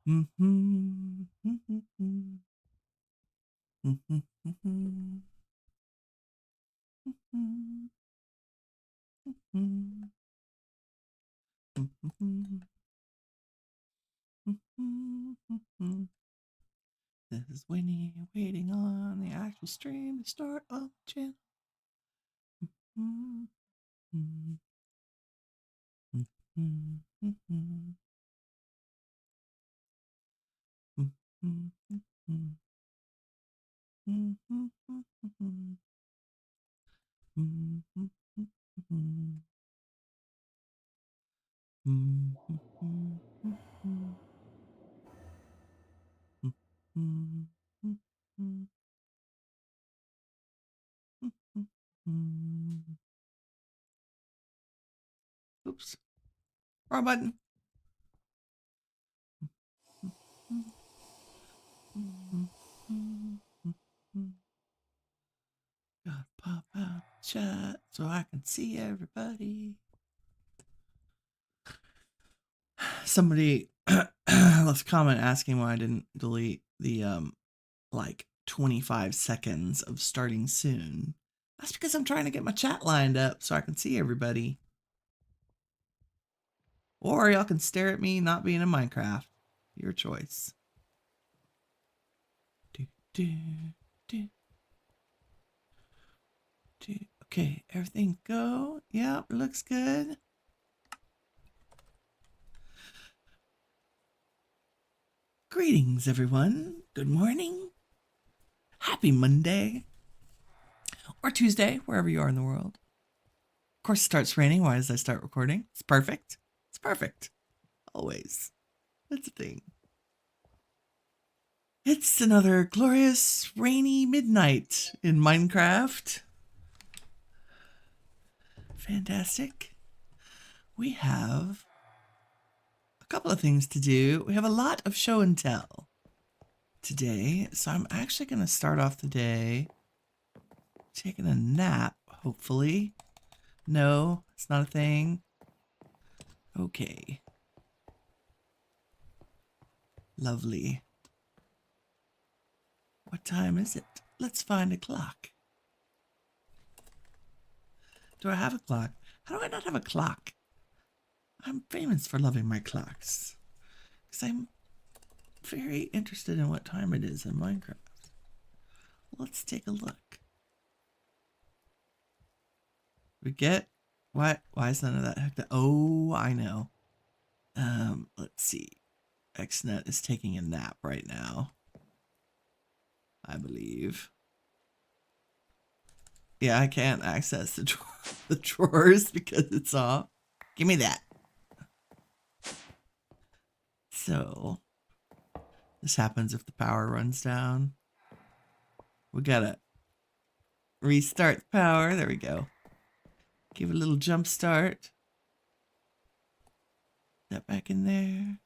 Mhm. Mhm. Mhm. Mhm. Mhm. Mhm. Mhm. Mhm. This is Winnie waiting on the actual stream to start up channel. Mhm. Mhm. Mhm. Mhm. Mhm. Mhm. Mhm. Mhm. Mhm. Mhm. Mhm. Mhm. Mhm. Mhm. Mhm. Oops, wrong button. Gotta pop out chat so I can see everybody. Somebody left a comment asking why I didn't delete the like 25 seconds of starting soon. That's because I'm trying to get my chat lined up so I can see everybody. Or y'all can stare at me not being in Minecraft. Your choice. Do, do, do, do. Okay, everything go. Yep, looks good. Greetings, everyone. Good morning. Happy Monday. Or Tuesday, wherever you are in the world. Of course, it starts raining. Why does I start recording? It's perfect. It's perfect. Always. That's a thing. It's another glorious rainy midnight in Minecraft. Fantastic. We have a couple of things to do. We have a lot of show and tell today. So I'm actually going to start off the day taking a nap, hopefully. No, it's not a thing. Okay. Lovely. What time is it? Let's find a clock. Do I have a clock? How do I not have a clock? I'm famous for loving my clocks. Because I'm very interested in what time it is in Minecraft. Let's take a look. We get what? Why is none of that hooked up? Oh, I know. Let's see. XNet is taking a nap right now, I believe. Yeah, I can't access the drawers because it's off. Give me that. So this happens if the power runs down. We gotta restart the power. There we go. Give it a little jump start. Put that back in there.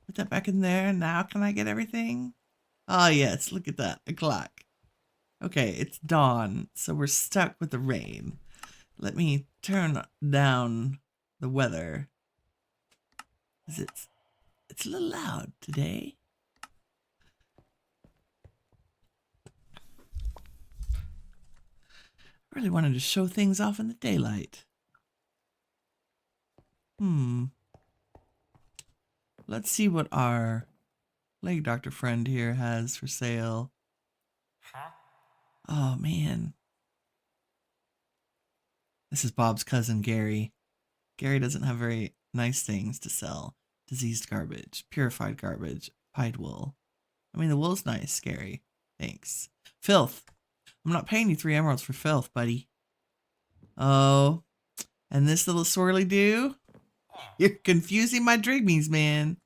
Put that back in there. Now can I get everything? Oh yes, look at that. A clock. Okay, it's dawn, so we're stuck with the rain. Let me turn down the weather. 'Cause it's a little loud today. I really wanted to show things off in the daylight. Let's see what our leg doctor friend here has for sale. Oh man. This is Bob's cousin Gary. Gary doesn't have very nice things to sell. Diseased garbage, purified garbage, pied wool. I mean, the wool's nice, Gary. Thanks. Filth. I'm not paying you 3 emeralds for filth, buddy. Oh, and this little swirly do? You're confusing my drigmies, man.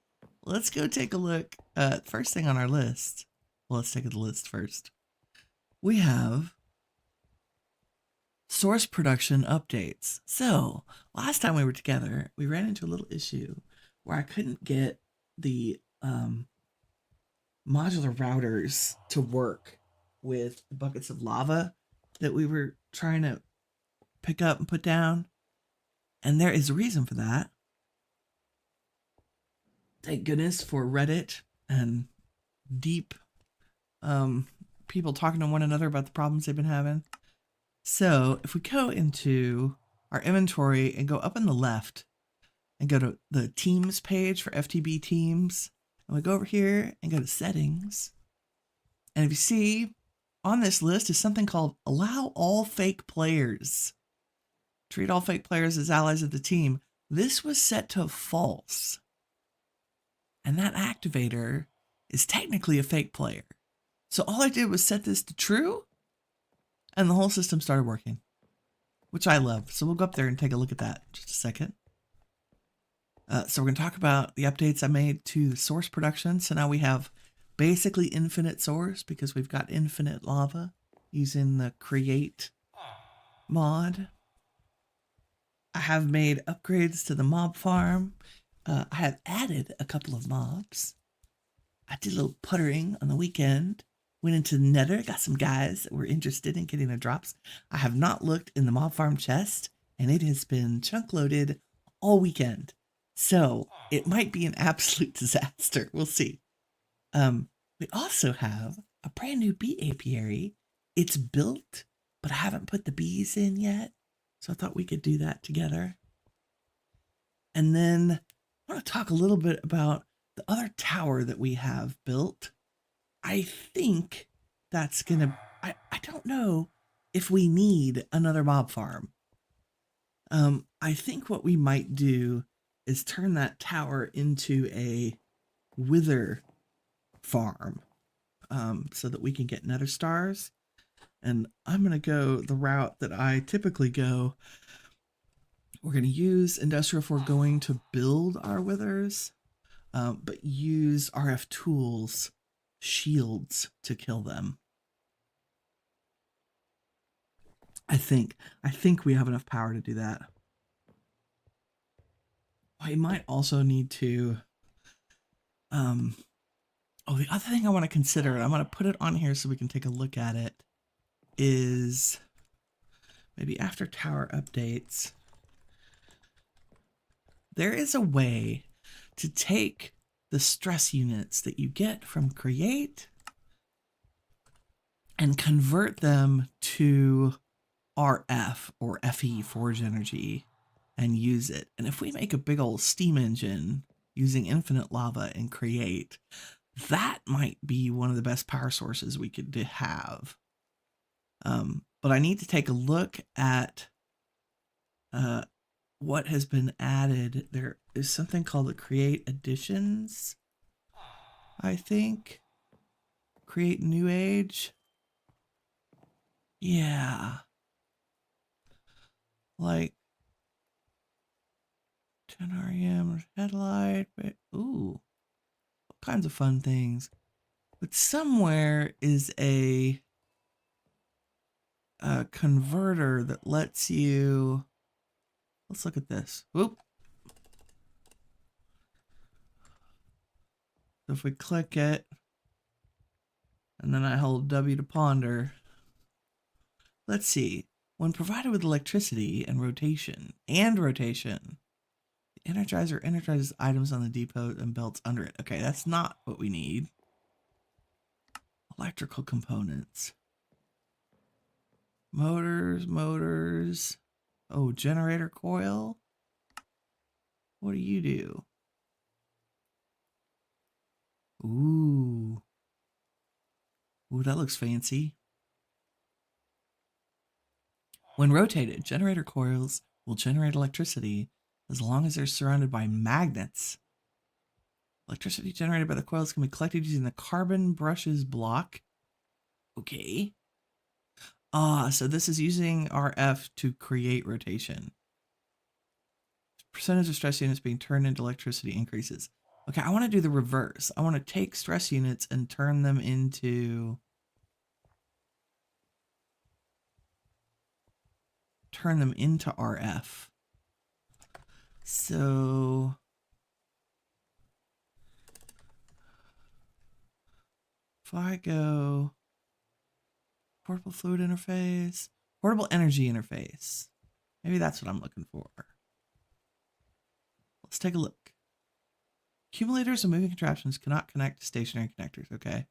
Let's go take a look. First thing on our list. Well, let's take the list first. We have source production updates. So, last time we were together, we ran into a little issue where I couldn't get the modular routers to work with the buckets of lava that we were trying to pick up and put down. And there is a reason for that. Thank goodness for Reddit and deep people talking to one another about the problems they've been having. So if we go into our inventory and go up on the left and go to the teams page for FTB teams, and we go over here and go to settings. And if you see on this list is something called allow all fake players. Treat all fake players as allies of the team. This was set to false. And that activator is technically a fake player. So all I did was set this to true, and the whole system started working, which I love. So we'll go up there and take a look at that in just a second. So we're going to talk about the updates I made to the source production. So now we have basically infinite source because we've got infinite lava using the create mod. I have made upgrades to the mob farm. I have added a couple of mobs. I did a little puttering on the weekend. Went into the nether, got some guys that were interested in getting their drops. I have not looked in the mob farm chest, and it has been chunk loaded all weekend. So it might be an absolute disaster. We'll see. We also have a brand new bee apiary. It's built, but I haven't put the bees in yet. So I thought we could do that together. And then I want to talk a little bit about the other tower that we have built. I think that's going to, I don't know if we need another mob farm. I think what we might do is turn that tower into a wither farm so that we can get nether stars. And I'm going to go the route that I typically go. We're going to use industrial if we're going to build our withers, but use RF tools shields to kill them. I think we have enough power to do that. I might also need to the other thing I want to consider, and I'm going to put it on here so we can take a look at it, is maybe after tower updates, there is a way to take the stress units that you get from Create and convert them to RF or FE, Forge Energy, and use it. And if we make a big old steam engine using infinite lava and Create, that might be one of the best power sources we could have. But I need to take a look at what has been added. There is something called the Create Additions, I think. Create New Age. Yeah. Like 10 REM headlight. Ooh. All kinds of fun things. But somewhere is a converter that lets you, let's look at this. Whoop. So if we click it, and then I hold W to ponder, let's see. When provided with electricity and rotation, the Energizer energizes items on the depot and belts under it. Okay, that's not what we need. Electrical components. Motors. Oh, generator coil. What do you do? Ooh, that looks fancy. When rotated, generator coils will generate electricity as long as they're surrounded by magnets. Electricity generated by the coils can be collected using the carbon brushes block. Okay. So this is using RF to create rotation. Percentage of stress units being turned into electricity increases. Okay, I want to do the reverse. I want to take stress units and turn them into RF. So if I go portable fluid interface, portable energy interface, maybe that's what I'm looking for. Let's take a look. Accumulators and moving contraptions cannot connect to stationary connectors. Okay.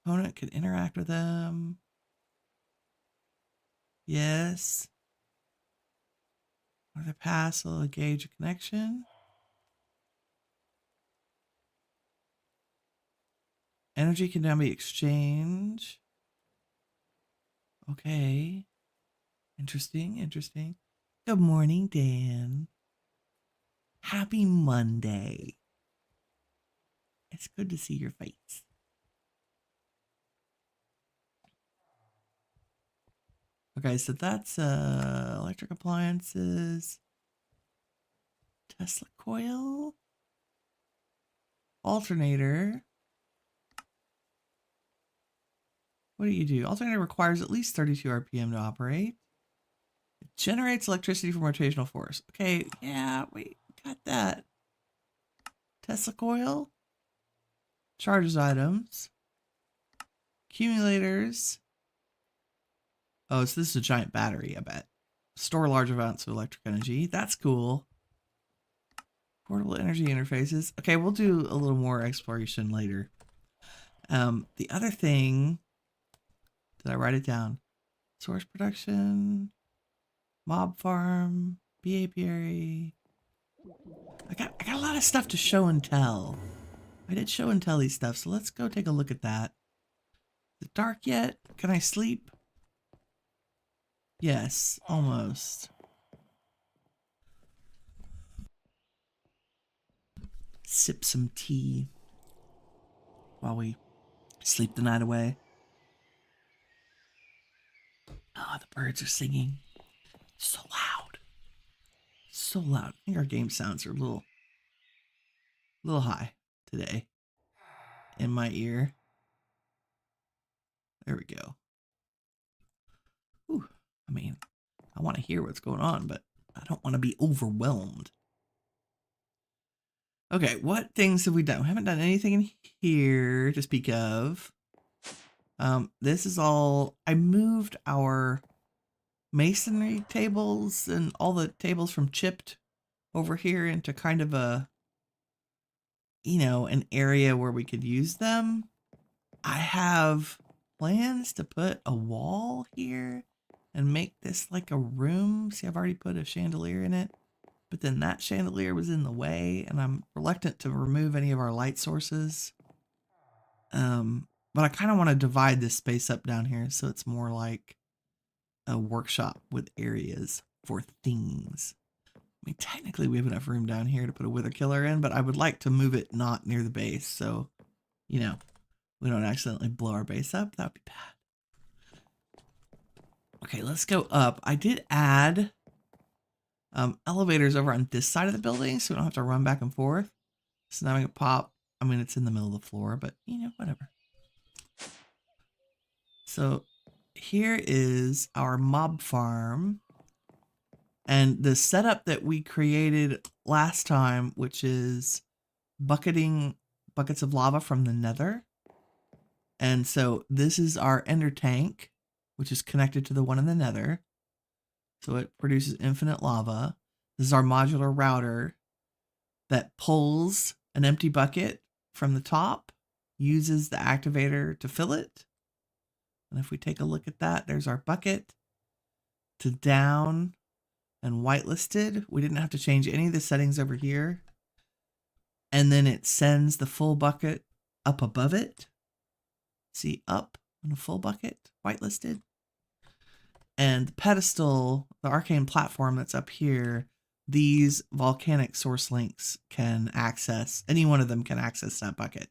Opponent can interact with them. Yes. Or the pass will engage a connection. Energy can now be exchanged. Okay. Interesting, interesting. Good morning, Dan. Happy Monday. It's good to see your face. Okay, so that's electric appliances. Tesla coil. Alternator. What do you do? Alternator requires at least 32 RPM to operate. It generates electricity from rotational force. Okay, yeah, we got that. Tesla coil. Charges items. Accumulators. Oh, so this is a giant battery, I bet. Store large amounts of electric energy. That's cool. Portable energy interfaces. Okay, we'll do a little more exploration later. The other thing, did I write it down? Source production, mob farm, bee apiary. I got a lot of stuff to show and tell. I did show and tell these stuff, so let's go take a look at that. Is it dark yet? Can I sleep? Yes, almost. Sip some tea while we sleep the night away. Oh, the birds are singing. So loud. So loud. I think our game sounds are a little high today in my ear. There we go. Whew. I mean, I want to hear what's going on, but I don't want to be overwhelmed. Okay, what things have we done? We haven't done anything in here to speak of. This is all, I moved our masonry tables and all the tables from chipped over here into kind of a, you know, an area where we could use them. I have plans to put a wall here and make this like a room. See, I've already put a chandelier in it, but then that chandelier was in the way and I'm reluctant to remove any of our light sources. But I kind of want to divide this space up down here so it's more like a workshop with areas for things. I mean, technically we have enough room down here to put a wither killer in, but I would like to move it not near the base so, you know, we don't accidentally blow our base up. That would be bad. Okay, let's go up. I did add elevators over on this side of the building so we don't have to run back and forth. So now we can pop. I mean, it's in the middle of the floor, but, you know, whatever. So here is our mob farm. And the setup that we created last time, which is bucketing buckets of lava from the nether. And so this is our ender tank, which is connected to the one in the nether. So it produces infinite lava. This is our modular router that pulls an empty bucket from the top, uses the activator to fill it. And if we take a look at that, there's our bucket to down and whitelisted. We didn't have to change any of the settings over here. And then it sends the full bucket up above it. See, up on a full bucket, whitelisted. And the pedestal, the arcane platform that's up here, these volcanic source links can access, any one of them can access that bucket.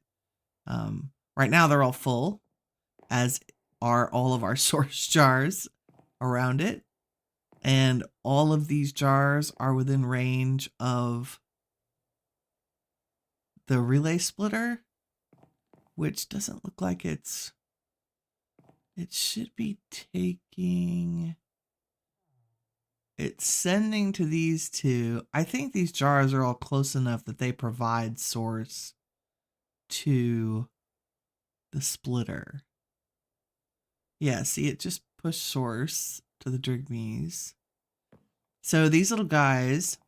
Right now they're all full, as are all of our source jars around it. And all of these jars are within range of the relay splitter, which doesn't look like it should be taking, it's sending to these two. I think these jars are all close enough that they provide source to the splitter. Yeah, see, it just pushed source to the Drigmies. So these little guys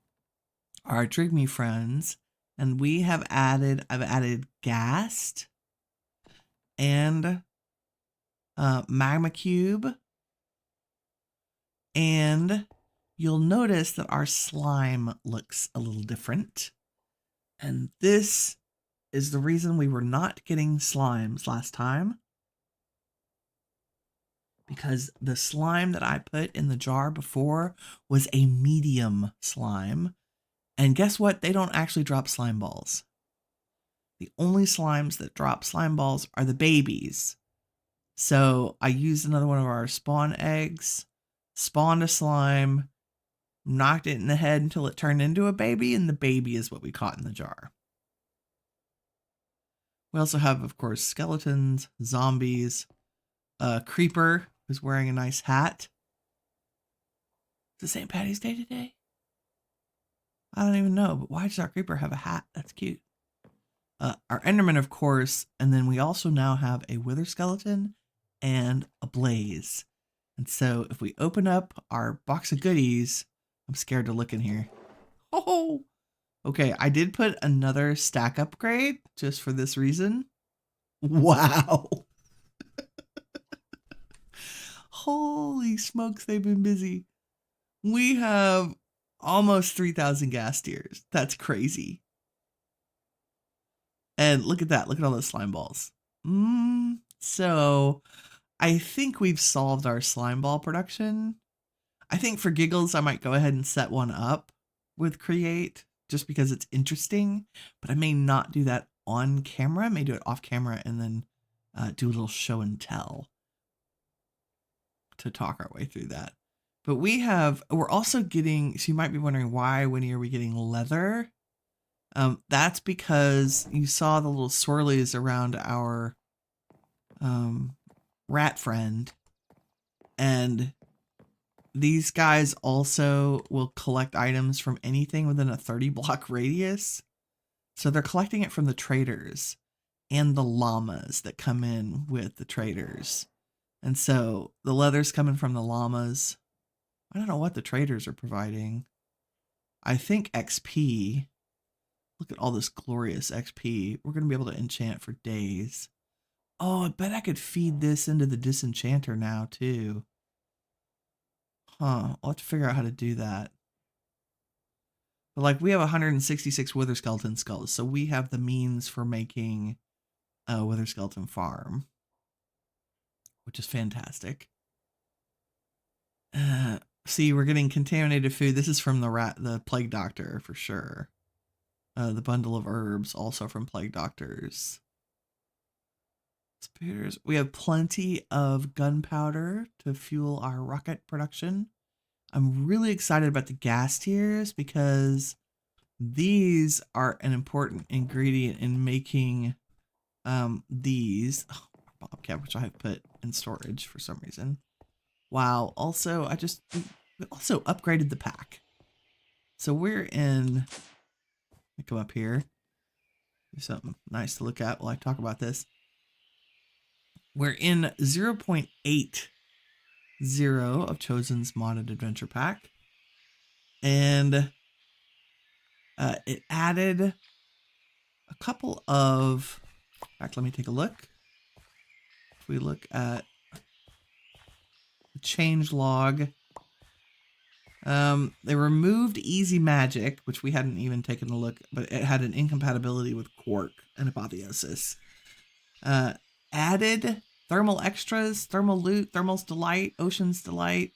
are Drigmy friends. And I've added Ghast and Magma Cube. And you'll notice that our slime looks a little different. And this is the reason we were not getting slimes last time. Because the slime that I put in the jar before was a medium slime. And guess what? They don't actually drop slime balls. The only slimes that drop slime balls are the babies. So I used another one of our spawn eggs, spawned a slime, knocked it in the head until it turned into a baby, and the baby is what we caught in the jar. We also have, of course, skeletons, zombies, a creeper who's wearing a nice hat. Is it St. Patty's Day today? I don't even know, but why does our creeper have a hat? That's cute. Our Enderman, of course, and then we also now have a wither skeleton and a blaze. And so if we open up our box of goodies, I'm scared to look in here. Oh, okay. I did put another stack upgrade just for this reason. Wow. Holy smokes, they've been busy. We have almost 3,000 gas tiers. That's crazy. And look at that. Look at all those slime balls. So I think we've solved our slime ball production. I think for giggles, I might go ahead and set one up with Create just because it's interesting, but I may not do that on camera. I may do it off camera and then do a little show and tell to talk our way through that. But we're also getting, so you might be wondering why, Winnie, are we getting leather? That's because you saw the little swirlies around our rat friend, and these guys also will collect items from anything within a 30 block radius. So they're collecting it from the traders and the llamas that come in with the traders. And so the leather's coming from the llamas. I don't know what the traders are providing. I think XP. Look at all this glorious XP. We're going to be able to enchant for days. Oh, I bet I could feed this into the disenchanter now too. I'll have to figure out how to do that. But like, we have 166 wither skeleton skulls, so we have the means for making a wither skeleton farm, which is fantastic. See, we're getting contaminated food. This is from the plague doctor for sure. The bundle of herbs also from plague doctors. Spears. We have plenty of gunpowder to fuel our rocket production. I'm really excited about the gas tiers because these are an important ingredient in making these. Bobcat, which I have put in storage for some reason. Wow. Also, we also upgraded the pack. So we're in, let me come up here. Do something nice to look at while I talk about this. We're in 0.80 of Chosen's modded adventure pack. And it added a couple of, in fact, let me take a look. If we look at the change log, they removed easy magic, which we hadn't even taken a look, but it had an incompatibility with quark and apotheosis. Added thermal extras, thermal loot, thermal's delight, ocean's delight,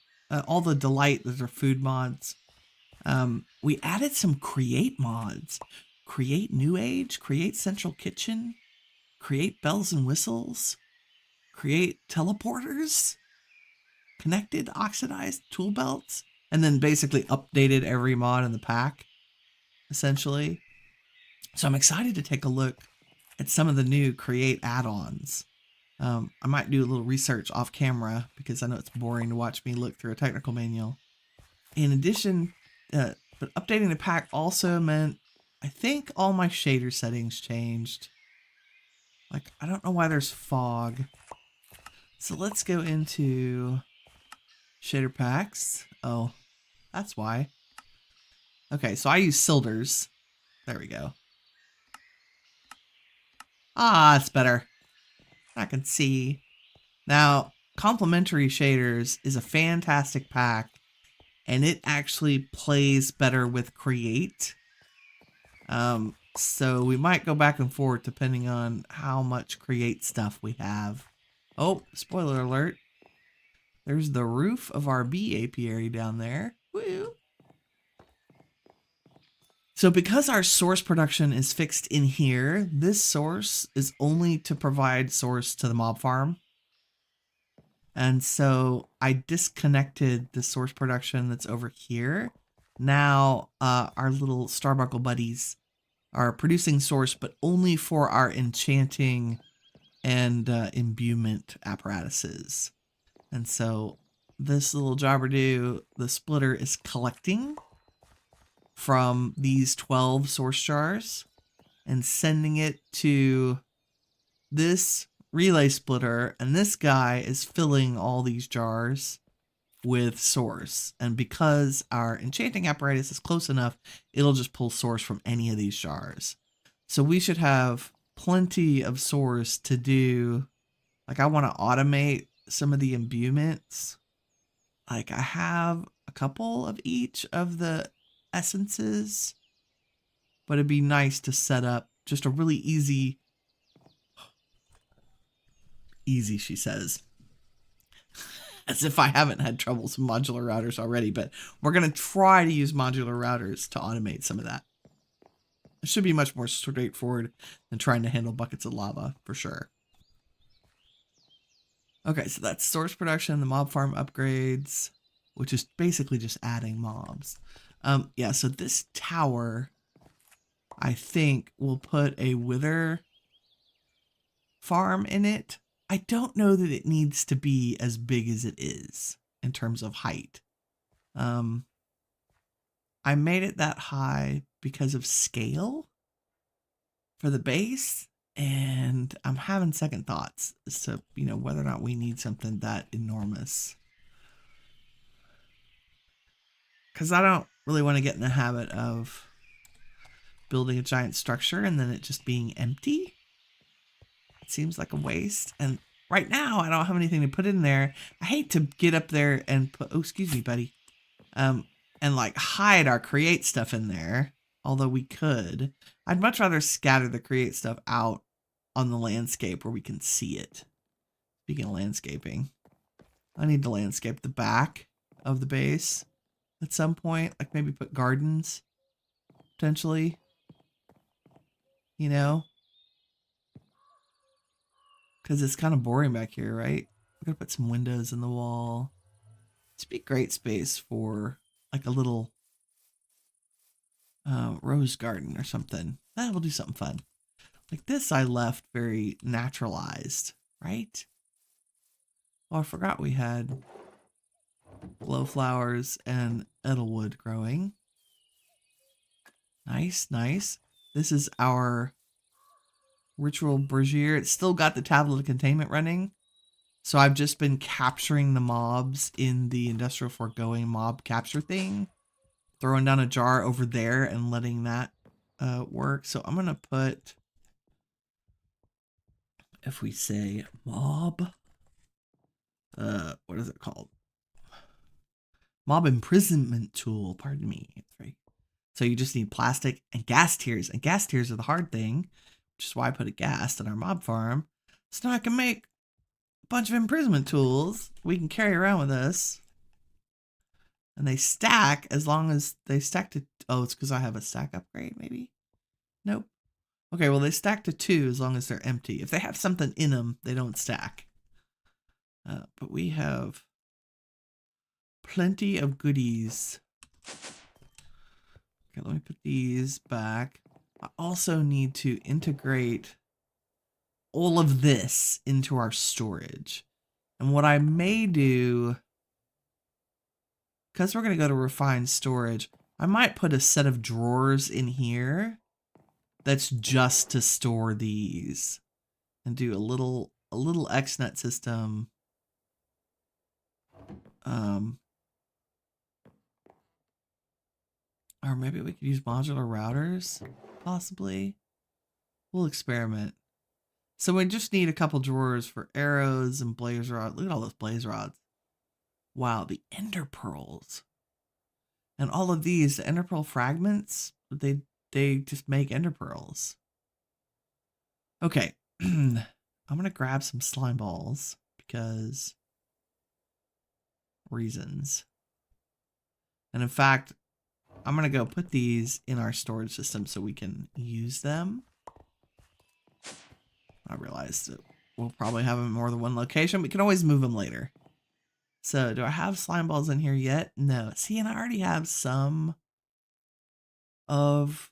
all the delight that are food mods. We added some create mods. Create New Age, create Central Kitchen, create bells and whistles, create teleporters, connected oxidized tool belts, and then basically updated every mod in the pack, essentially. So I'm excited to take a look at some of the new create add-ons. I might do a little research off camera because I know it's boring to watch me look through a technical manual. In addition, but updating the pack also meant, I think all my shader settings changed. Like, I don't know why there's fog. So let's go into shader packs. Oh, that's why. Okay, so I use Silders. There we go. Ah, it's better. I can see. Now, complementary shaders is a fantastic pack, and it actually plays better with create. So we might go back and forth depending on how much create stuff we have. Oh, spoiler alert. There's the roof of our bee apiary down there. Woo! So because our source production is fixed in here, this source is only to provide source to the mob farm. And so I disconnected the source production that's over here. Now our little Starbuckle buddies are producing source, but only for our enchanting and imbuement apparatuses. And so this little jobber-do, the splitter, is collecting from these 12 source jars and sending it to this relay splitter, and this guy is filling all these jars with source. And because our enchanting apparatus is close enough, it'll just pull source from any of these jars. So we should have plenty of source to do. Like, I want to automate some of the imbuements. Like, I have a couple of each of the essences, but it'd be nice to set up just a really easy, she says, as if I haven't had troubles with modular routers already, but we're going to try to use modular routers to automate some of that. It should be much more straightforward than trying to handle buckets of lava, for sure. Okay, so that's source production, the mob farm upgrades, which is basically just adding mobs. Yeah, so this tower, I think, will put a wither farm in it. I don't know that it needs to be as big as it is in terms of height. I made it that high because of scale for the base, and I'm having second thoughts as to, you know, whether or not we need something that enormous. Because I don't really want to get in the habit of building a giant structure and then it just being empty. It seems like a waste. And right now, I don't have anything to put in there. I hate to get up there and put, oh, excuse me, buddy. And like hide our create stuff in there. Although we could. I'd much rather scatter the create stuff out on the landscape where we can see it. Speaking of landscaping, I need to landscape the back of the base at some point. Like maybe put gardens, potentially. You know? Because it's kind of boring back here, right? We're going to put some windows in the wall. This would be great space for like a little rose garden or something. We'll do something fun. Like this I left very naturalized, right? Oh, I forgot we had glowflowers and edelwood growing. Nice, nice. This is our ritual brazier. It's still got the tablet of containment running. So I've just been capturing the mobs in the industrial foregoing mob capture thing. Throwing down a jar over there and letting that work. So I'm going to put, if we say mob, what is it called? Mob imprisonment tool, pardon me. That's right. So you just need plastic and gas tiers. And gas tiers are the hard thing, which is why I put a gas in our mob farm. So now I can make a bunch of imprisonment tools we can carry around with us. And they stack as long as they stack to, oh, it's because I have a stack upgrade, maybe? Nope. Okay, well, they stack to 2 as long as they're empty. If they have something in them, they don't stack. But we have plenty of goodies. Okay, let me put these back. I also need to integrate all of this into our storage. And what I may do, because we're going to go to refined storage, I might put a set of drawers in here that's just to store these. And do a little XNet system. Or maybe we could use modular routers, possibly. We'll experiment. So we just need a couple drawers for arrows and blaze rods. Look at all those blaze rods. Wow, the ender pearls. And all of these, the ender pearl fragments, they just make ender pearls. Okay. I'm going to grab some slime balls because reasons. And in fact, I'm going to go put these in our storage system so we can use them. I realized that we'll probably have them in more than one location. We can always move them later. So do I have slime balls in here yet? No. See, and I already have some of...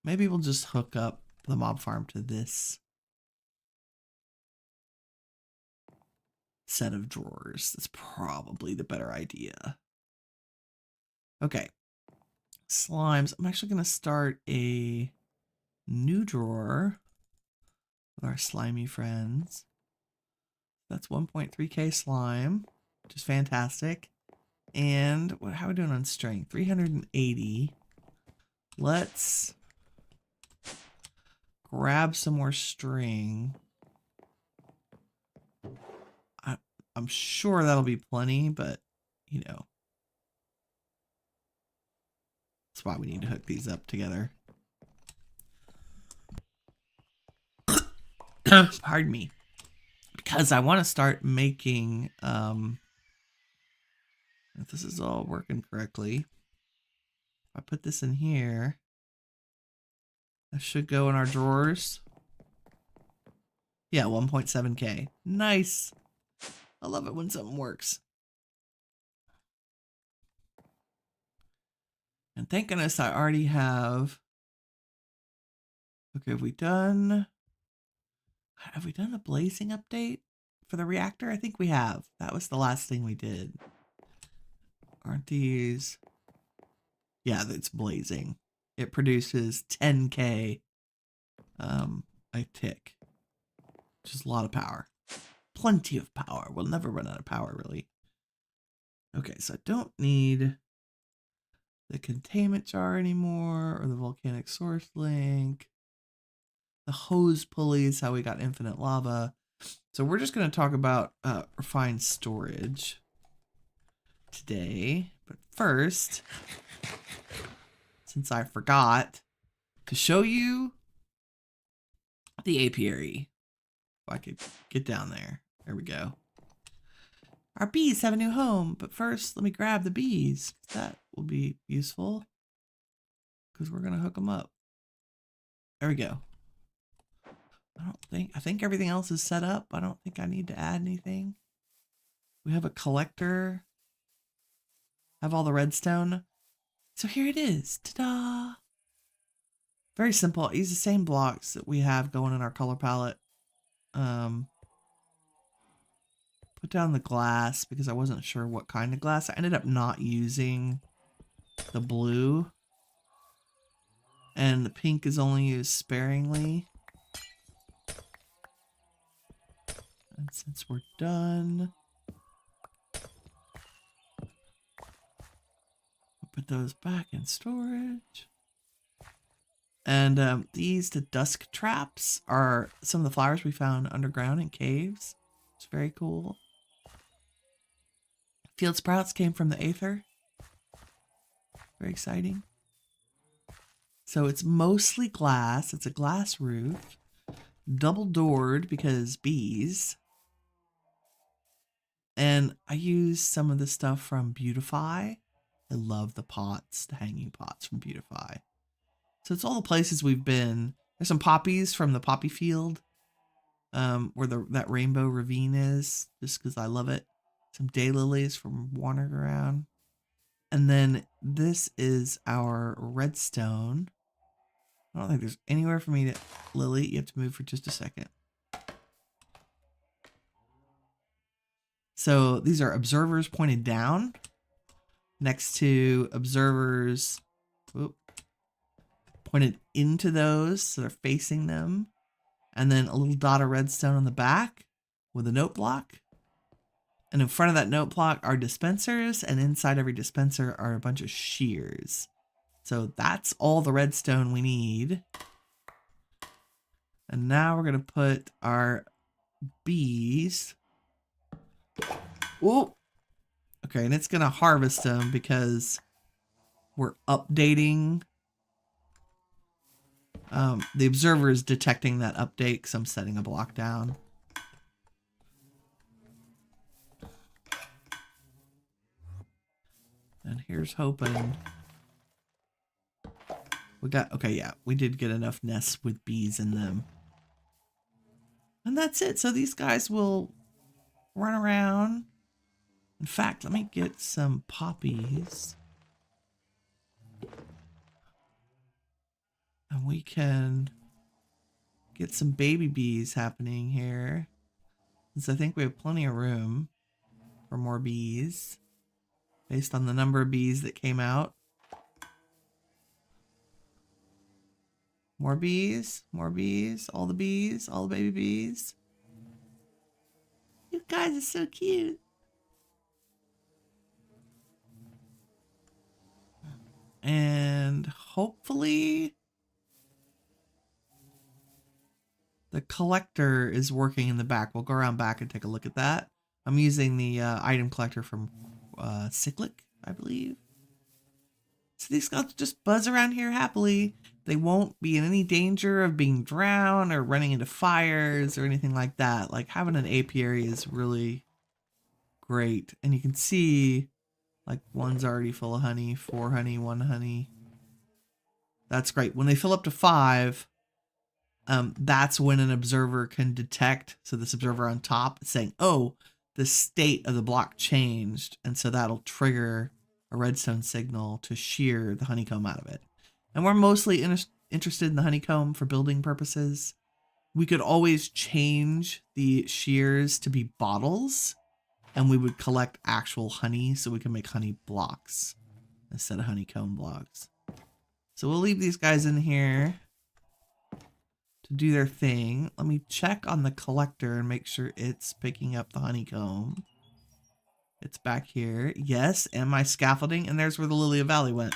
Maybe we'll just hook up the mob farm to this set of drawers. That's probably the better idea. Okay. Slimes. I'm actually going to start a new drawer with our slimy friends. That's 1.3k slime, which is fantastic. And how are we doing on string? 380. Let's grab some more string. I'm sure that'll be plenty, but you know, that's why we need to hook these up together. Pardon me. Because I want to start making, if this is all working correctly, if I put this in here, that should go in our drawers. Yeah, 1.7k. Nice. I love it when something works. And thank goodness I already have... Okay, have we done the blazing update for the reactor? I think we have. That was the last thing we did. Aren't these... Yeah, it's blazing. It produces 10k a tick, which is a lot of power. Plenty of power. We'll never run out of power, really. Okay, so I don't need the containment jar anymore, or the volcanic source link. The hose pulleys, how we got infinite lava. So we're just going to talk about refined storage today. But first, since I forgot to show you the apiary. If I could get down there. There we go. Our bees have a new home, but first let me grab the bees. That will be useful because we're going to hook them up. There we go. I think everything else is set up. I don't think I need to add anything. We have a collector. Have all the redstone. So here it is. Ta-da! Very simple. I use the same blocks that we have going in our color palette. Put down the glass because I wasn't sure what kind of glass. I ended up not using the blue. And the pink is only used sparingly. And since we're done, we'll put those back in storage. And these, the dusk traps, are some of the flowers we found underground in caves. It's very cool. Field sprouts came from the aether. Very exciting. So it's mostly glass. It's a glass roof. Double doored because bees. And I use some of the stuff from Beautify. I love the pots, the hanging pots from Beautify. So it's all the places we've been. There's some poppies from the poppy field, where that rainbow ravine is, just because I love it. Some daylilies from wandering around. And then this is our redstone. I don't think there's anywhere for me to... Lily, you have to move for just a second. So these are observers pointed down. Next to observers pointed into those, so they're facing them. And then a little dot of redstone on the back with a note block. And in front of that note block are dispensers, and inside every dispenser are a bunch of shears. So that's all the redstone we need And now we're going to put our bees. Oh, okay. And it's going to harvest them because we're updating. The observer is detecting that update because I'm setting a block down. And here's hoping. We got, okay, yeah, we did get enough nests with bees in them. And that's it. So these guys will run around. In fact, let me get some poppies. And we can get some baby bees happening here. Since I think we have plenty of room for more bees. Based on the number of bees that came out. More bees, all the bees, all the baby bees. You guys are so cute. And hopefully the collector is working in the back. We'll go around back and take a look at that. I'm using the item collector from Cyclic, I believe. So these guys just buzz around here happily. They won't be in any danger of being drowned or running into fires or anything like that. Like having an apiary is really great. And you can see like one's already full of honey, 4 honey, 1 honey. That's great. When they fill up to 5, that's when an observer can detect. So this observer on top is saying, oh, the state of the block changed. And so that'll trigger a redstone signal to shear the honeycomb out of it. And we're mostly interested in the honeycomb for building purposes. We could always change the shears to be bottles, and we would collect actual honey so we can make honey blocks instead of honeycomb blocks. So we'll leave these guys in here to do their thing. Let me check on the collector and make sure it's picking up the honeycomb. It's back here. Yes, and my scaffolding, and there's where the Lily of Valley went.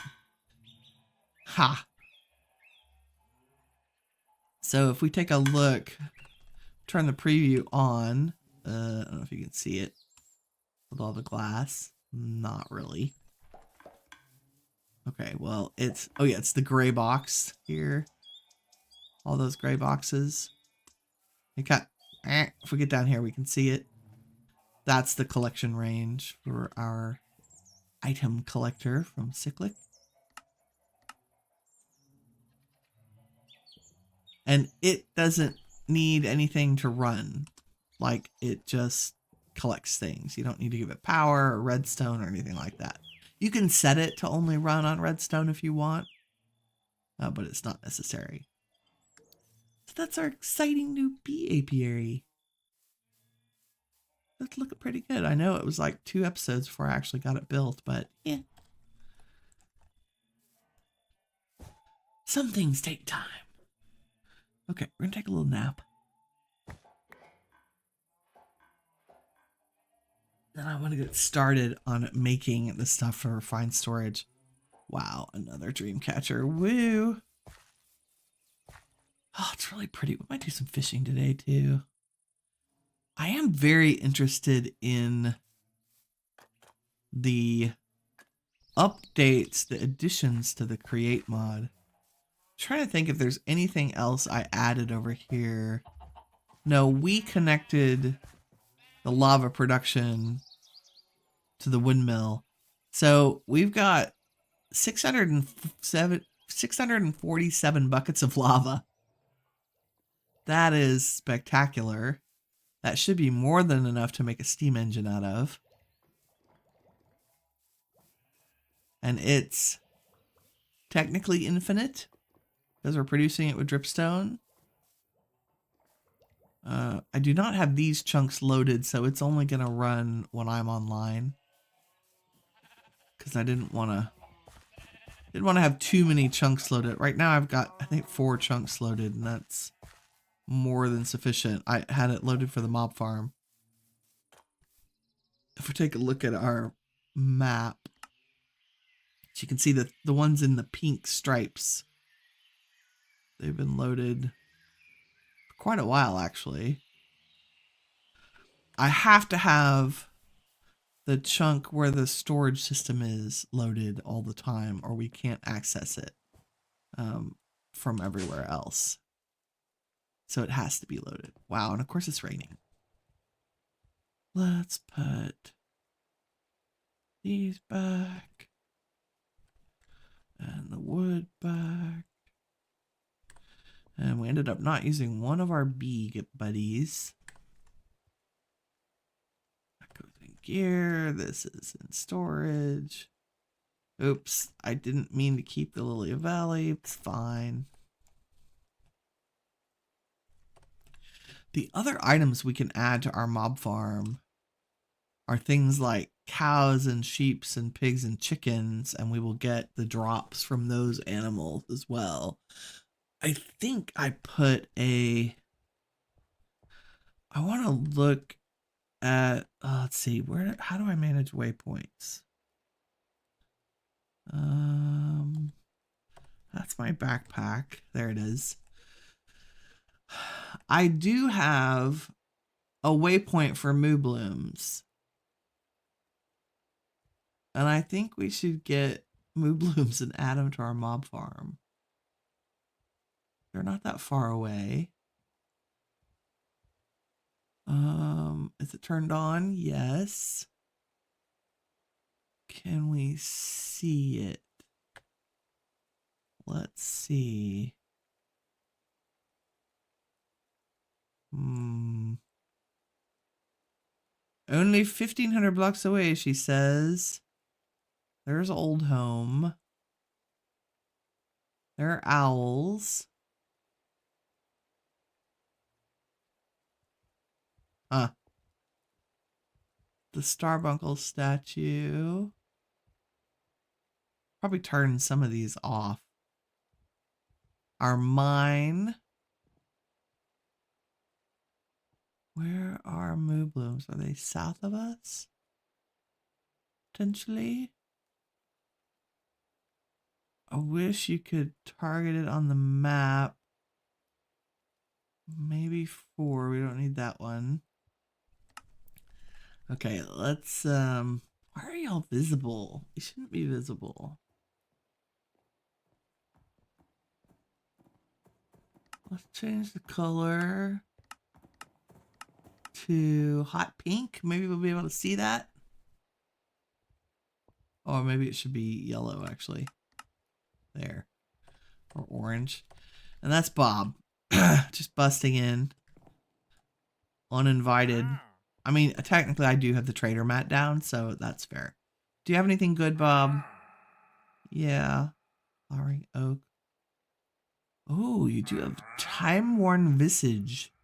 Ha! So if we take a look, turn the preview on. I don't know if you can see it with all the glass. Not really. Okay, well, it's, oh yeah, it's the gray box here. All those gray boxes. If we get down here, we can see it. That's the collection range for our item collector from Cyclic. And it doesn't need anything to run. Like, it just collects things. You don't need to give it power or redstone or anything like that. You can set it to only run on redstone if you want, but it's not necessary. So that's our exciting new bee apiary. That's looking pretty good. I know it was like 2 episodes before I actually got it built, but yeah. Some things take time. Okay, we're gonna take a little nap. Then I want to get started on making the stuff for refined storage. Wow, another dream catcher. Woo! Oh, it's really pretty. We might do some fishing today too. I am very interested in the updates, the additions to the create mod. I'm trying to think if there's anything else I added over here. No, we connected the lava production to the windmill. So we've got 647 buckets of lava. That is spectacular. That should be more than enough to make a steam engine out of. And it's technically infinite because we're producing it with dripstone. I do not have these chunks loaded, so it's only going to run when I'm online. Because I didn't want to have too many chunks loaded. Right now I've got, I think, 4 chunks loaded, and that's more than sufficient. I had it loaded for the mob farm. If we take a look at our map, you can see that the ones in the pink stripes, they've been loaded quite a while, actually. I have to have the chunk where the storage system is loaded all the time, or we can't access it from everywhere else. So it has to be loaded. Wow, and of course it's raining. Let's put these back. And the wood back. And we ended up not using one of our bee buddies. That goes in gear. This is in storage. Oops, I didn't mean to keep the Lily Valley. It's fine. The other items we can add to our mob farm are things like cows and sheep and pigs and chickens, and we will get the drops from those animals as well. I think I put I want to look at, let's see, how do I manage waypoints? That's my backpack. There it is. I do have a waypoint for moo blooms. And I think we should get moo blooms and add them to our mob farm. They're not that far away. Is it turned on? Yes. Can we see it? Let's see. Only 1,500 blocks away, she says. There's Old Home. There are owls. The Starbuncle statue. Probably turn some of these off. Our mine. Where are moo blooms? Are they south of us? Potentially. I wish you could target it on the map. Maybe 4. We don't need that one. Okay, let's why are y'all visible? You shouldn't be visible. Let's change the color to hot pink. Maybe we'll be able to see that. Or maybe it should be yellow, actually. There. Or orange. And that's Bob. Just busting in. Uninvited. I mean, technically I do have the trader mat down, so that's fair. Do you have anything good, Bob? Yeah. Flowering oak. Oh, you do have time-worn visage.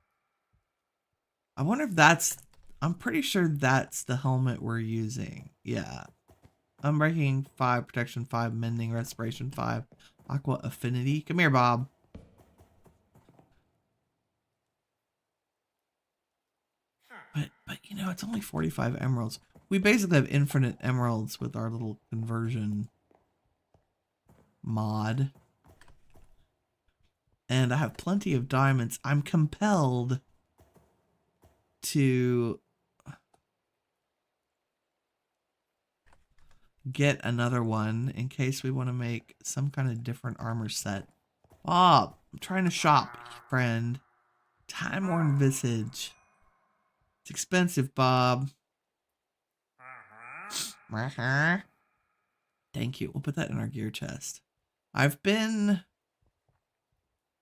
I wonder if that's... I'm pretty sure that's the helmet we're using. Yeah. Unbreaking 5, protection 5, mending, respiration 5, aqua affinity. Come here, Bob. But you know, it's only 45 emeralds. We basically have infinite emeralds with our little conversion mod. And I have plenty of diamonds. I'm compelled to get another one in case we want to make some kind of different armor set. Bob, I'm trying to shop, friend. Time-worn visage. It's expensive, Bob. Thank you. We'll put that in our gear chest.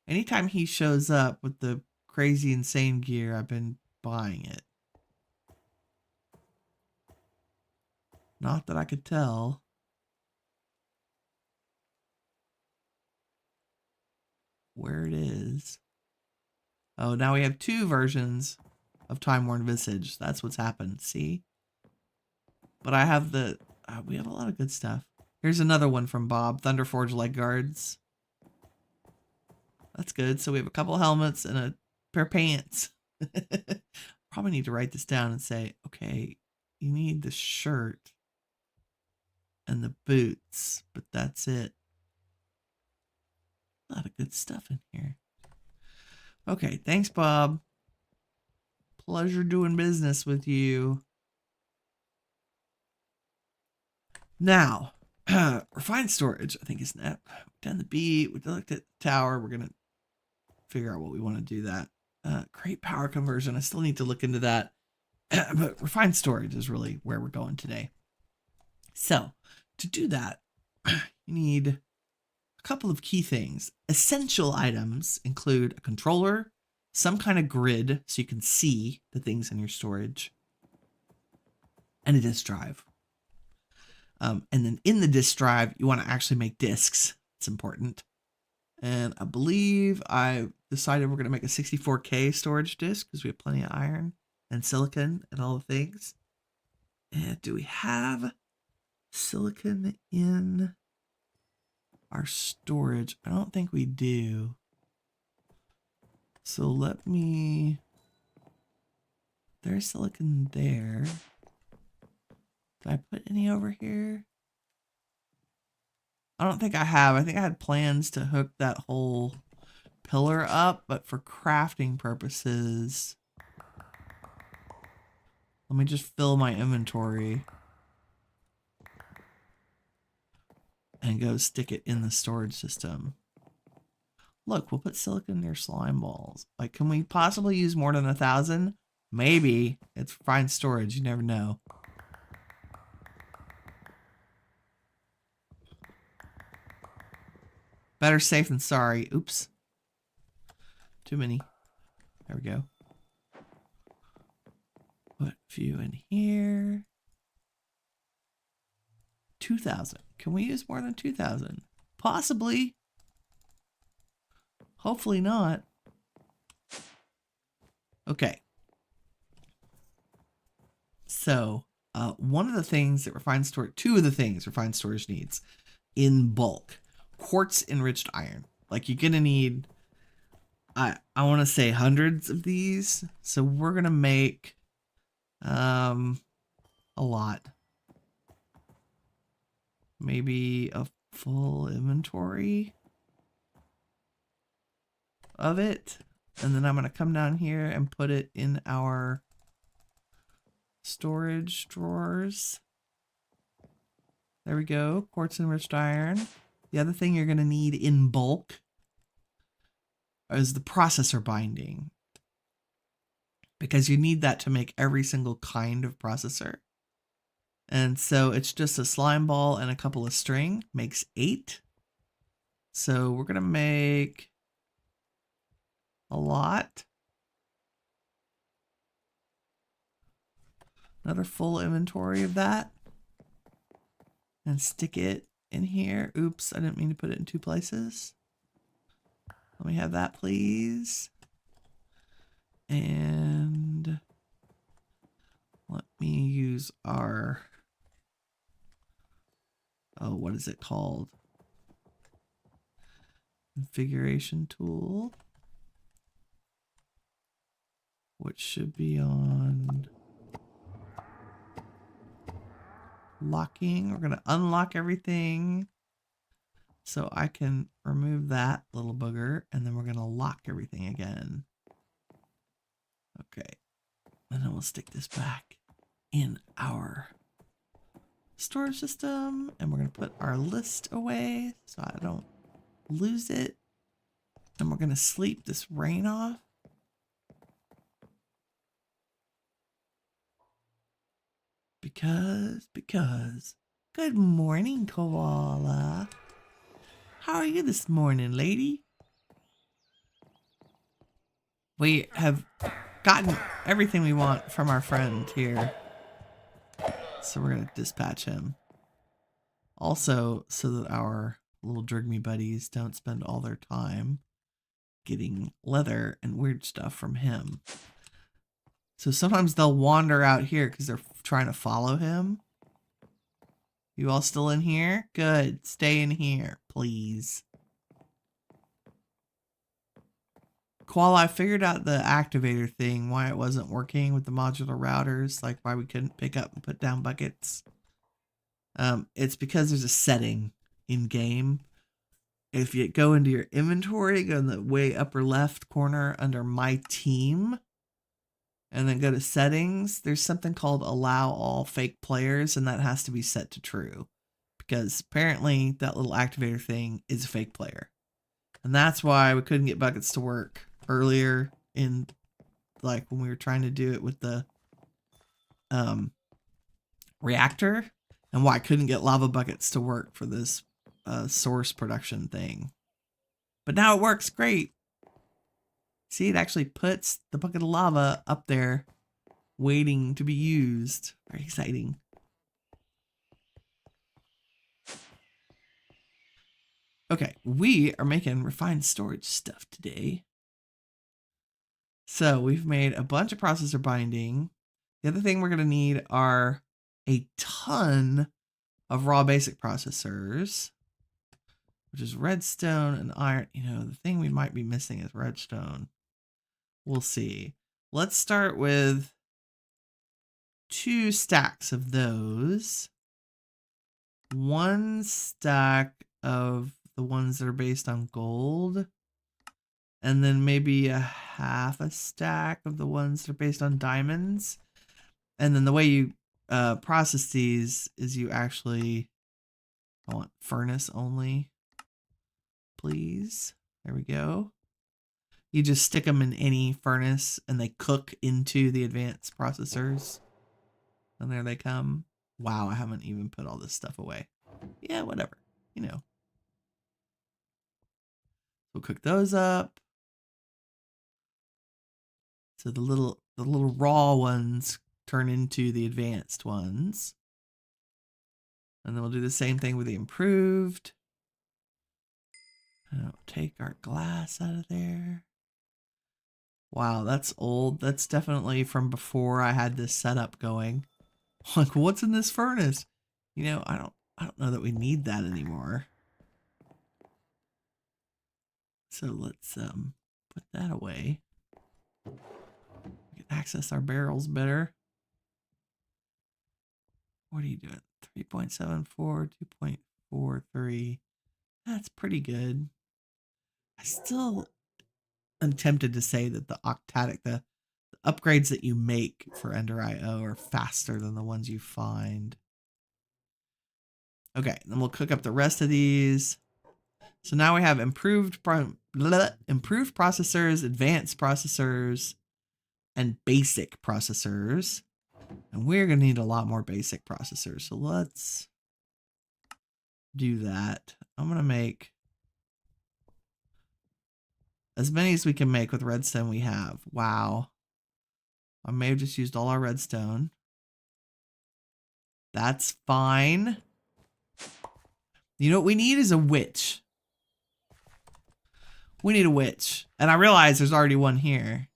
Anytime he shows up with the crazy, insane gear, I've been buying it. Not that I could tell. Where it is. Oh, now we have 2 versions of Time-Worn Visage. That's what's happened. See? But I have we have a lot of good stuff. Here's another one from Bob. Thunderforge leg guards. That's good. So we have a couple helmets and a pair of pants. Probably need to write this down and say, okay, you need the shirt and the boots, but that's it. A lot of good stuff in here. Okay, thanks, Bob. Pleasure doing business with you. Now, refined storage, I think is next. We've done the beat. We looked at the tower. We're going to figure out what we want to do that. Create power conversion. I still need to look into that. But refined storage is really where we're going today. So to do that, you need a couple of key things. Essential items include a controller, some kind of grid so you can see the things in your storage, and a disk drive. And then in the disk drive, you want to actually make disks. It's important. And I believe I decided we're going to make a 64K storage disk because we have plenty of iron and silicon and all the things. And do we have silicon in our storage? I don't think we do. So let me... There's silicon there. Did I put any over here? I don't think I have. I think I had plans to hook that whole pillar up, but for crafting purposes, let me just fill my inventory and go stick it in the storage system. Look, we'll put silicon near slime balls. Like, can we possibly use more than 1,000? Maybe. It's fine storage. You never know. Better safe than sorry. Oops. Too many. There we go. Put a few in here. 2,000. Can we use more than 2,000? Possibly. Hopefully not. Okay. So, one of the things that refined storage, two of the things refined storage needs in bulk, quartz enriched iron. Like, you're gonna need, I want to say hundreds of these. So we're gonna make a lot. Maybe a full inventory of it. And then I'm gonna come down here and put it in our storage drawers. There we go. Quartz enriched iron. The other thing you're going to need in bulk is the processor binding, because you need that to make every single kind of processor. And so it's just a slime ball and a couple of string makes 8. So we're going to make a lot. Another full inventory of that. And stick it in here. Oops, I didn't mean to put it in 2 places. Let me have that, please. And let me use our, oh, what is it called? Configuration tool, which should be on locking. We're going to unlock everything so I can remove that little booger, and then we're going to lock everything again. Okay. And then we'll stick this back in our storage system, and we're going to put our list away so I don't lose it. And we're going to sleep this rain off. Because. Good morning, koala. How are you this morning, lady? We have gotten everything we want from our friend here. So we're going to dispatch him. Also, so that our little Drigme buddies don't spend all their time getting leather and weird stuff from him. So sometimes they'll wander out here because they're trying to follow him. You all still in here? Good. Stay in here, please. Koala, I figured out the activator thing, why it wasn't working with the modular routers, like why we couldn't pick up and put down buckets. It's because there's a setting in game, if you go into your inventory, go in the way upper left corner under My Team, and then go to Settings, there's something called Allow All Fake Players, and that has to be set to true. Because apparently that little activator thing is a fake player. And that's why we couldn't get buckets to work earlier in, like, when we were trying to do it with the reactor, and why I couldn't get lava buckets to work for this source production thing. But now it works great. See, it actually puts the bucket of lava up there waiting to be used. Very exciting. Okay, we are making refined storage stuff today. So we've made a bunch of processor binding. The other thing we're going to need are a ton of raw basic processors, which is redstone and iron. You know, the thing we might be missing is redstone. We'll see. Let's start with 2 stacks of those. 1 stack of the ones that are based on gold. And then maybe a half a stack of the ones that are based on diamonds. And then the way you process these is you actually, I want furnace only, please. There we go. You just stick them in any furnace and they cook into the advanced processors. And there they come. Wow, I haven't even put all this stuff away. Yeah, whatever, you know. We'll cook those up. So the little raw ones turn into the advanced ones. And then we'll do the same thing with the improved. And I'll take our glass out of there. Wow, that's old. That's definitely from before I had this setup going. Like, what's in this furnace? You know, I don't know that we need that anymore. So let's put that away. We can access our barrels better. What are you doing? 3.74, 2.43. That's pretty good. I still am tempted to say that the octadic, the upgrades that you make for Ender IO are faster than the ones you find. Okay, then we'll cook up the rest of these. So now we have improved processors, advanced processors, and basic processors. And we're going to need a lot more basic processors. So let's do that. I'm going to make as many as we can make with redstone we have. Wow. I may have just used all our redstone. That's fine. You know what we need is a witch. We need a witch. And I realize there's already one here.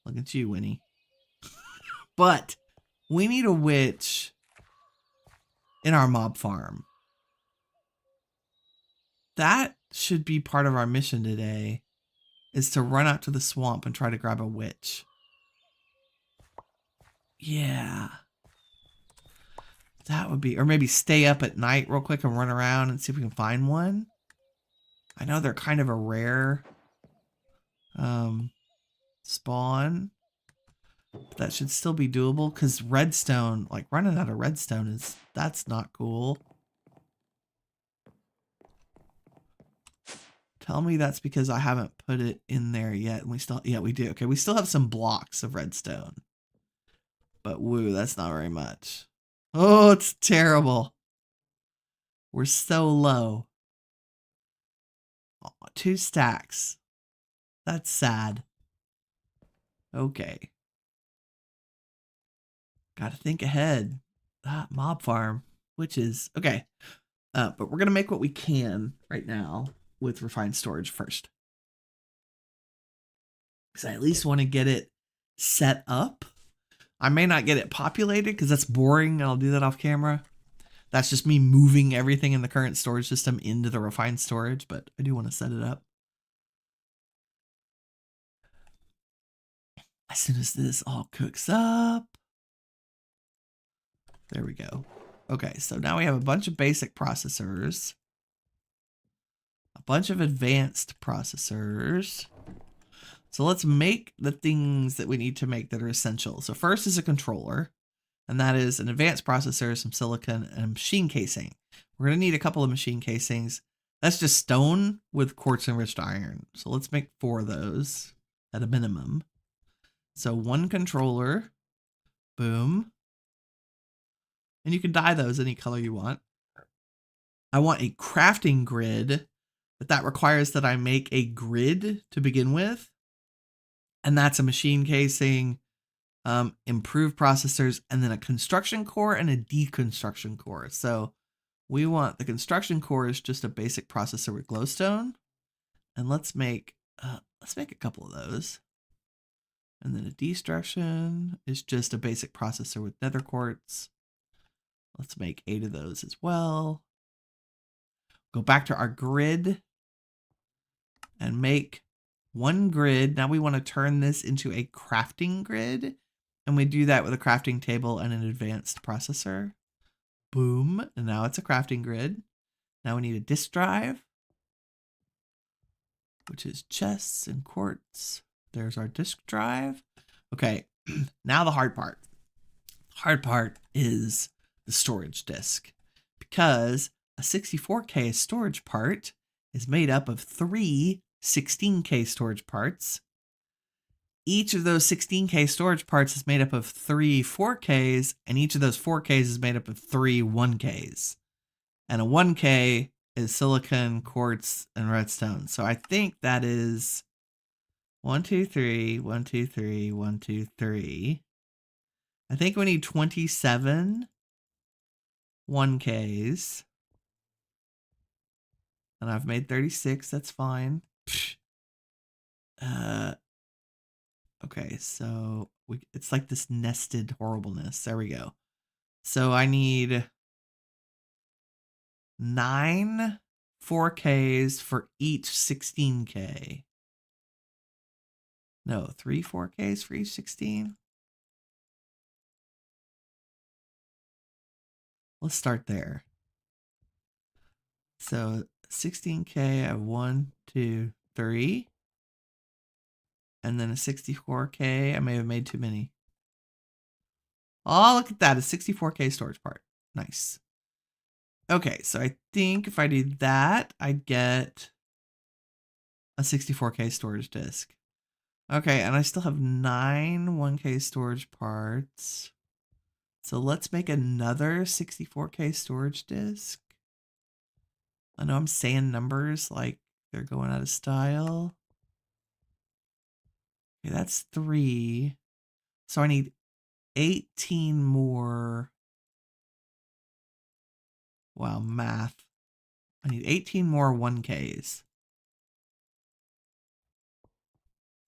Look at you, Winnie. But we need a witch in our mob farm. That should be part of our mission today, is to run out to the swamp and try to grab a witch. Yeah. That would be, or maybe stay up at night real quick and run around and see if we can find one. I know they're kind of a rare spawn, but that should still be doable because redstone, like running out of redstone that's not cool. Tell me that's because I haven't put it in there yet. And we do. Okay, we still have some blocks of redstone. But woo, that's not very much. Oh, it's terrible. We're so low. Oh, 2 stacks. That's sad. Okay. Gotta think ahead. Mob farm, which is okay. But we're gonna make what we can right now with refined storage first. Because I at least want to get it set up. I may not get it populated because that's boring. I'll do that off camera. That's just me moving everything in the current storage system into the refined storage, but I do want to set it up. As soon as this all cooks up. There we go. Okay, so now we have a bunch of basic processors. a bunch of advanced processors. So let's make the things that we need to make that are essential. So first is a controller, and that is an advanced processor, some silicon, and a machine casing. We're going to need a couple of machine casings. That's just stone with quartz enriched iron. So let's make 4 of those at a minimum. So 1 controller, boom. And you can dye those any color you want. I want a crafting grid, but that requires that I make a grid to begin with. And that's a machine casing, improved processors, and then a construction core and a deconstruction core. So we want the construction core is just a basic processor with glowstone. And let's make a couple of those. And then a destruction is just a basic processor with nether quartz. Let's make 8 of those as well. Go back to our grid and make 1 grid. Now we want to turn this into a crafting grid. And we do that with a crafting table and an advanced processor. Boom. And now it's a crafting grid. Now we need a disk drive, which is chests and quartz. There's our disk drive. Okay, now the hard part. The hard part is the storage disk, because a 64K storage part is made up of 3 16K storage parts. Each of those 16K storage parts is made up of 3 4Ks, and each of those 4Ks is made up of 3 1Ks. And a 1K is silicon, quartz, and redstone. So I think that is 1, 2, 3, 1, 2, 3, 1, 2, 3. I think we need 27 1Ks. And I've made 36, that's fine. Okay, so it's like this nested horribleness. There we go. So I need 9 4Ks for each 16K. No, 3 4Ks for each 16. Let's start there. So 16K, I have 1, 2, 3. And then a 64K. I may have made too many. Oh, look at that. A 64K storage part. Nice. Okay, so I think if I do that, I get a 64K storage disk. Okay, and I still have 9 1K storage parts. So let's make another 64K storage disk. I know I'm saying numbers like they're going out of style. Okay, that's 3. So I need 18 more. Wow, math. I need 18 more 1Ks.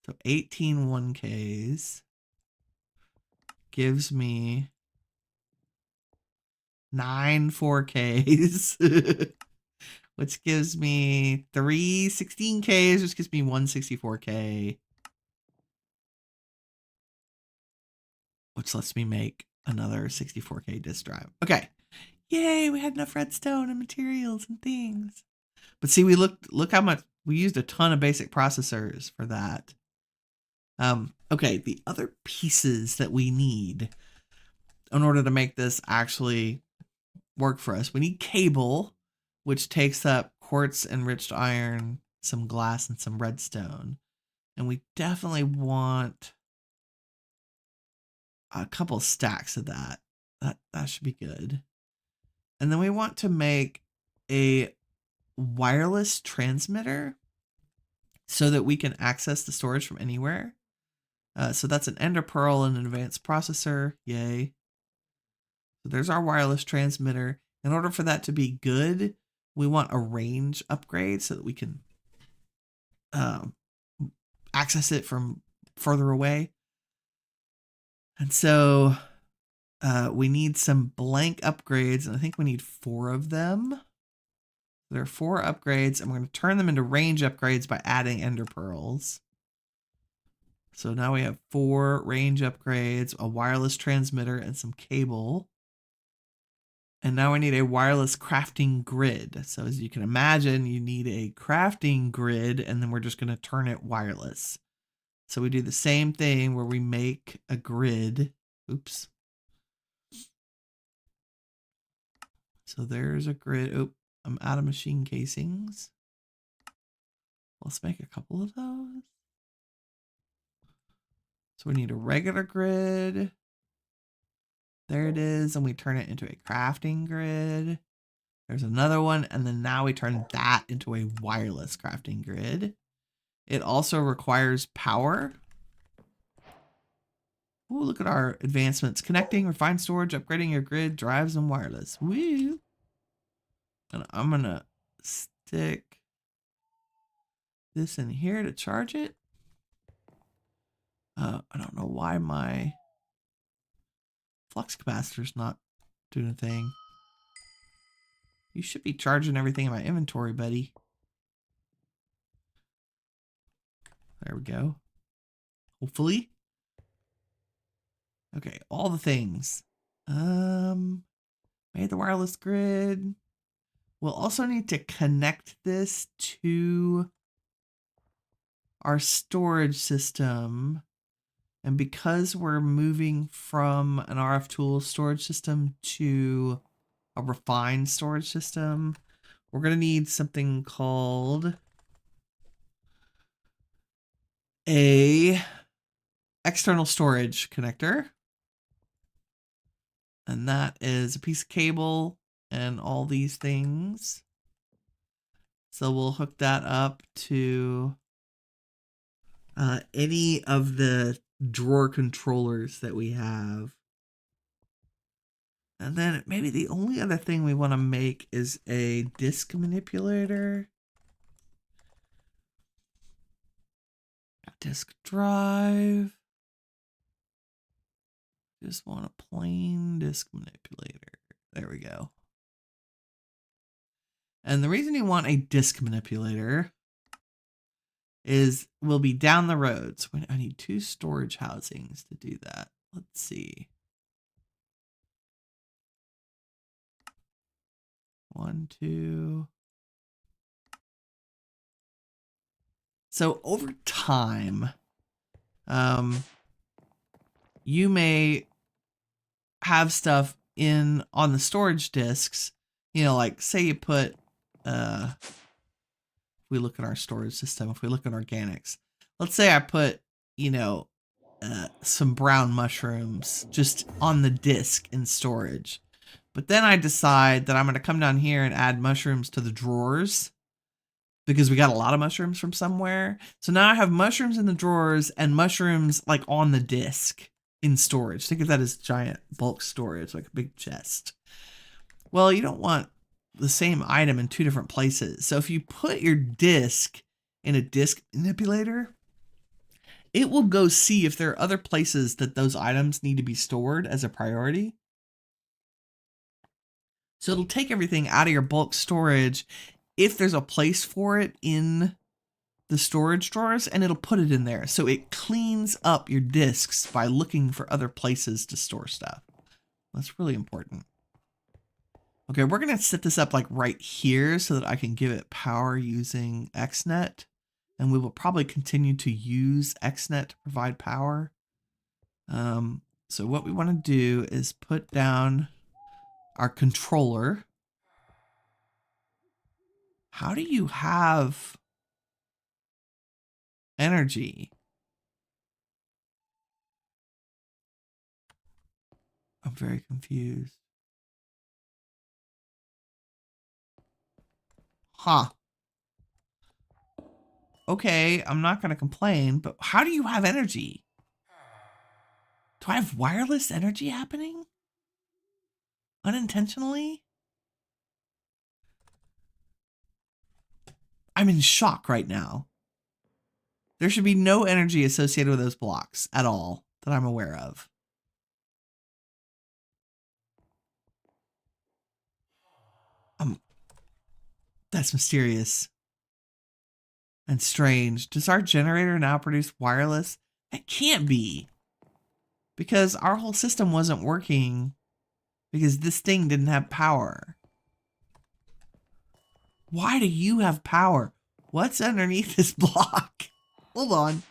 So 18 1Ks gives me 9 4Ks, which gives me 3 16Ks, which gives me 1 64K. Which lets me make another 64K disk drive. Okay. Yay, we had enough redstone and materials and things. But see, look how much we used, a ton of basic processors for that. Okay, the other pieces that we need in order to make this actually work for us. We need cable, which takes up quartz enriched iron, some glass, and some redstone. And we definitely want a couple stacks of that. That should be good. And then we want to make a wireless transmitter so that we can access the storage from anywhere. So that's an ender pearl and an advanced processor. Yay. So there's our wireless transmitter. In order for that to be good, we want a range upgrade so that we can access it from further away. And so we need some blank upgrades, and I think we need 4 of them. There are 4 upgrades, and we're going to turn them into range upgrades by adding ender pearls. So now we have 4 range upgrades, a wireless transmitter, and some cable. And now we need a wireless crafting grid. So as you can imagine, you need a crafting grid, and then we're just going to turn it wireless. So we do the same thing where we make a grid. Oops. So there's a grid. Oh, I'm out of machine casings. Let's make a couple of those. So we need a regular grid. There it is. And we turn it into a crafting grid. There's another one. And then now we turn that into a wireless crafting grid. It also requires power. Ooh, look at our advancements. Connecting, refined storage, upgrading your grid, drives, and wireless. Woo! And I'm going to stick this in here to charge it. I don't know why my flux capacitor's not doing a thing. You should be charging everything in my inventory, buddy. There we go. Hopefully. Okay, all the things. Made the wireless grid. We'll also need to connect this to our storage system. And because we're moving from an RF tool storage system to a refined storage system, we're going to need something called a external storage connector. And that is a piece of cable and all these things. So we'll hook that up to any of the drawer controllers that we have. And then maybe the only other thing we want to make is a disk manipulator. Disk drive. Just want a plain disk manipulator. There we go. And the reason you want a disk manipulator is we'll be down the road. So I need 2 storage housings to do that. Let's see. 1, 2. So over time, you may have stuff on the storage disks, you know, like say you put, if we look at our storage system, if we look at organics, let's say I put, you know, some brown mushrooms just on the disk in storage. But then I decide that I'm going to come down here and add mushrooms to the drawers because we got a lot of mushrooms from somewhere. So now I have mushrooms in the drawers and mushrooms like on the disk in storage. Think of that as giant bulk storage, like a big chest. Well, you don't want the same item in 2 different places. So if you put your disk in a disk manipulator, it will go see if there are other places that those items need to be stored as a priority. So it'll take everything out of your bulk storage if there's a place for it in the storage drawers, and it'll put it in there. So it cleans up your disks by looking for other places to store stuff. That's really important. Okay, we're going to set this up like right here so that I can give it power using XNet. And we will probably continue to use XNet to provide power. So what we want to do is put down our controller. How do you have energy? I'm very confused. Huh. Okay, I'm not going to complain, but how do you have energy? Do I have wireless energy happening? Unintentionally? I'm in shock right now. There should be no energy associated with those blocks at all that I'm aware of. That's mysterious and strange. Does our generator now produce wireless? It can't be, because our whole system wasn't working because this thing didn't have power. Why do you have power? What's underneath this block? Hold on.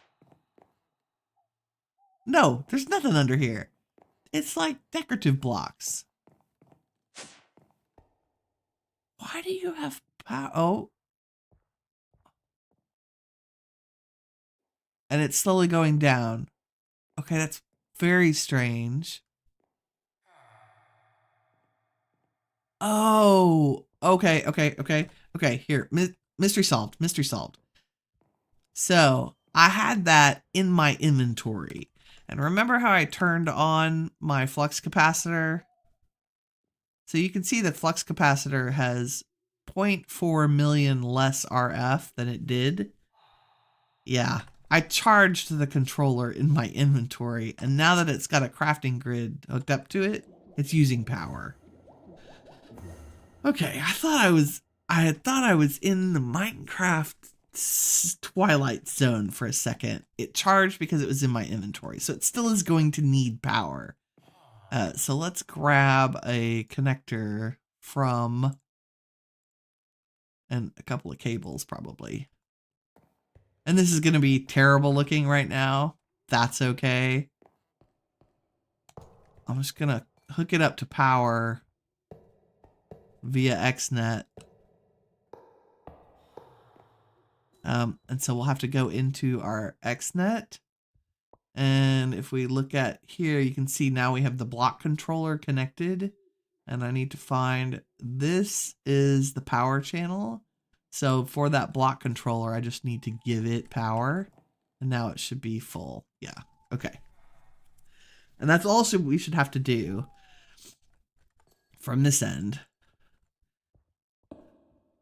No, there's nothing under here. It's like decorative blocks. Why do you have power? Oh. And it's slowly going down. Okay, that's very strange. Oh, okay. Here, mystery solved. Mystery solved. So I had that in my inventory. And remember how I turned on my flux capacitor? So you can see that flux capacitor has 0.4 million less RF than it did. Yeah, I charged the controller in my inventory, and now that it's got a crafting grid hooked up to it, it's using power. Okay, I thought I was in the Minecraft Twilight Zone for a second. It charged because it was in my inventory, so it still is going to need power. So let's grab a connector from, and a couple of cables probably. And this is going to be terrible looking right now. That's okay. I'm just going to hook it up to power via XNet. And so we'll have to go into our XNet. And if we look at here, you can see now we have the block controller connected. And I need to find, this is the power channel. So for that block controller, I just need to give it power. And now it should be full. Yeah, okay. And that's also what we should have to do from this end.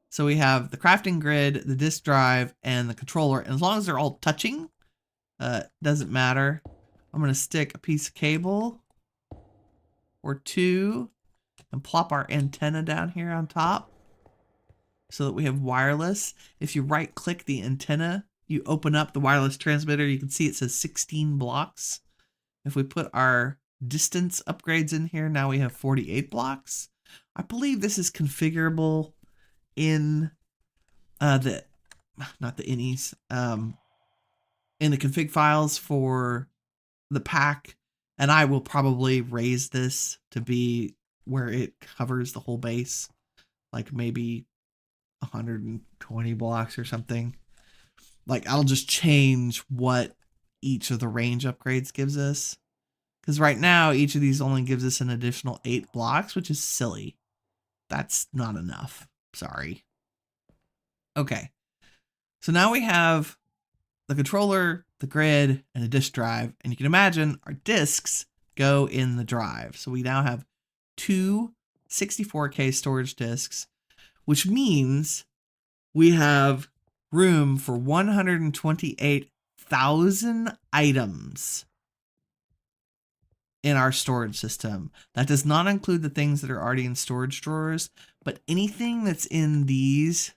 So we have the crafting grid, the disk drive, and the controller. And as long as they're all touching, doesn't matter. I'm going to stick a piece of cable or two and plop our antenna down here on top so that we have wireless. If you right click the antenna, you open up the wireless transmitter, you can see it says 16 blocks. If we put our distance upgrades in here, now we have 48 blocks. I believe this is configurable in not the innies, in the config files for the pack. And I will probably raise this to be where it covers the whole base, like maybe 120 blocks or something. Like I'll just change what each of the range upgrades gives us. Because right now, each of these only gives us an additional 8 blocks, which is silly. That's not enough. Sorry. Okay. So now we have the controller, the grid, and a disk drive. And you can imagine our disks go in the drive. So we now have 2 64K storage disks, which means we have room for 128,000 items in our storage system. That does not include the things that are already in storage drawers, but anything that's in these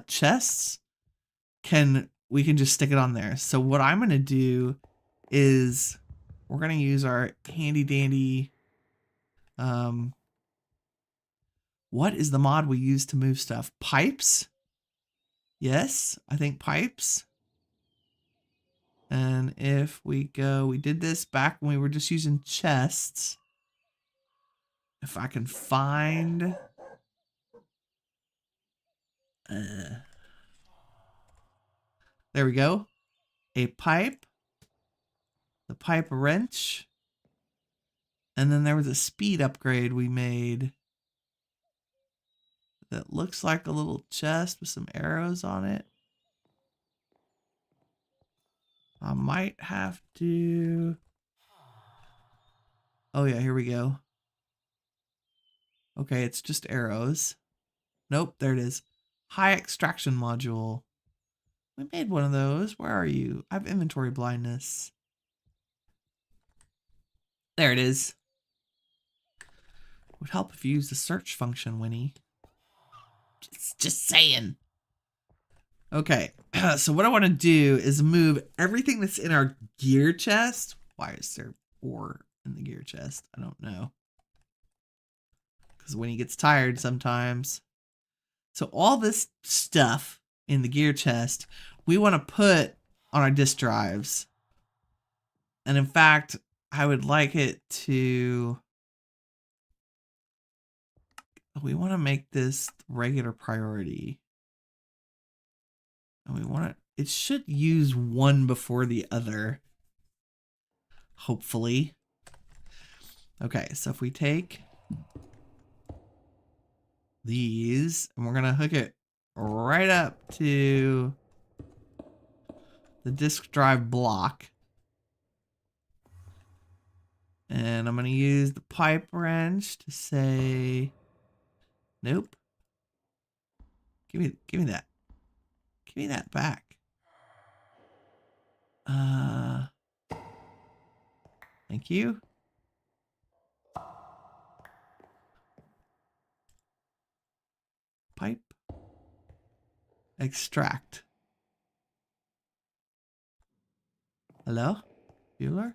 chests, we can just stick it on there. So what I'm going to do is we're going to use our handy dandy, what is the mod we use to move stuff? Pipes? Yes, I think pipes. And if we go, we did this back when we were just using chests. If I can find, there we go. A pipe, the pipe wrench, and then there was a speed upgrade we made that looks like a little chest with some arrows on it. I might have to, oh yeah, here we go. Okay, it's just arrows. Nope, there it is. High extraction module. We made one of those. Where are you? I have inventory blindness. There it is. Would help if you use the search function, Winnie. Just saying. Okay, so what I want to do is move everything that's in our gear chest. Why is there ore in the gear chest? I don't know. because when he gets tired sometimes. So all this stuff in the gear chest, we want to put on our disk drives. And in fact, I would like it to... We want to make this regular priority. And we want to... It should use one before the other. Hopefully. Okay, so if we take these, and we're going to hook it right up to the disk drive block. And I'm going to use the pipe wrench to say, nope. Give me that. Give me that back. Thank you. Pipe. Extract. Hello? Bueller?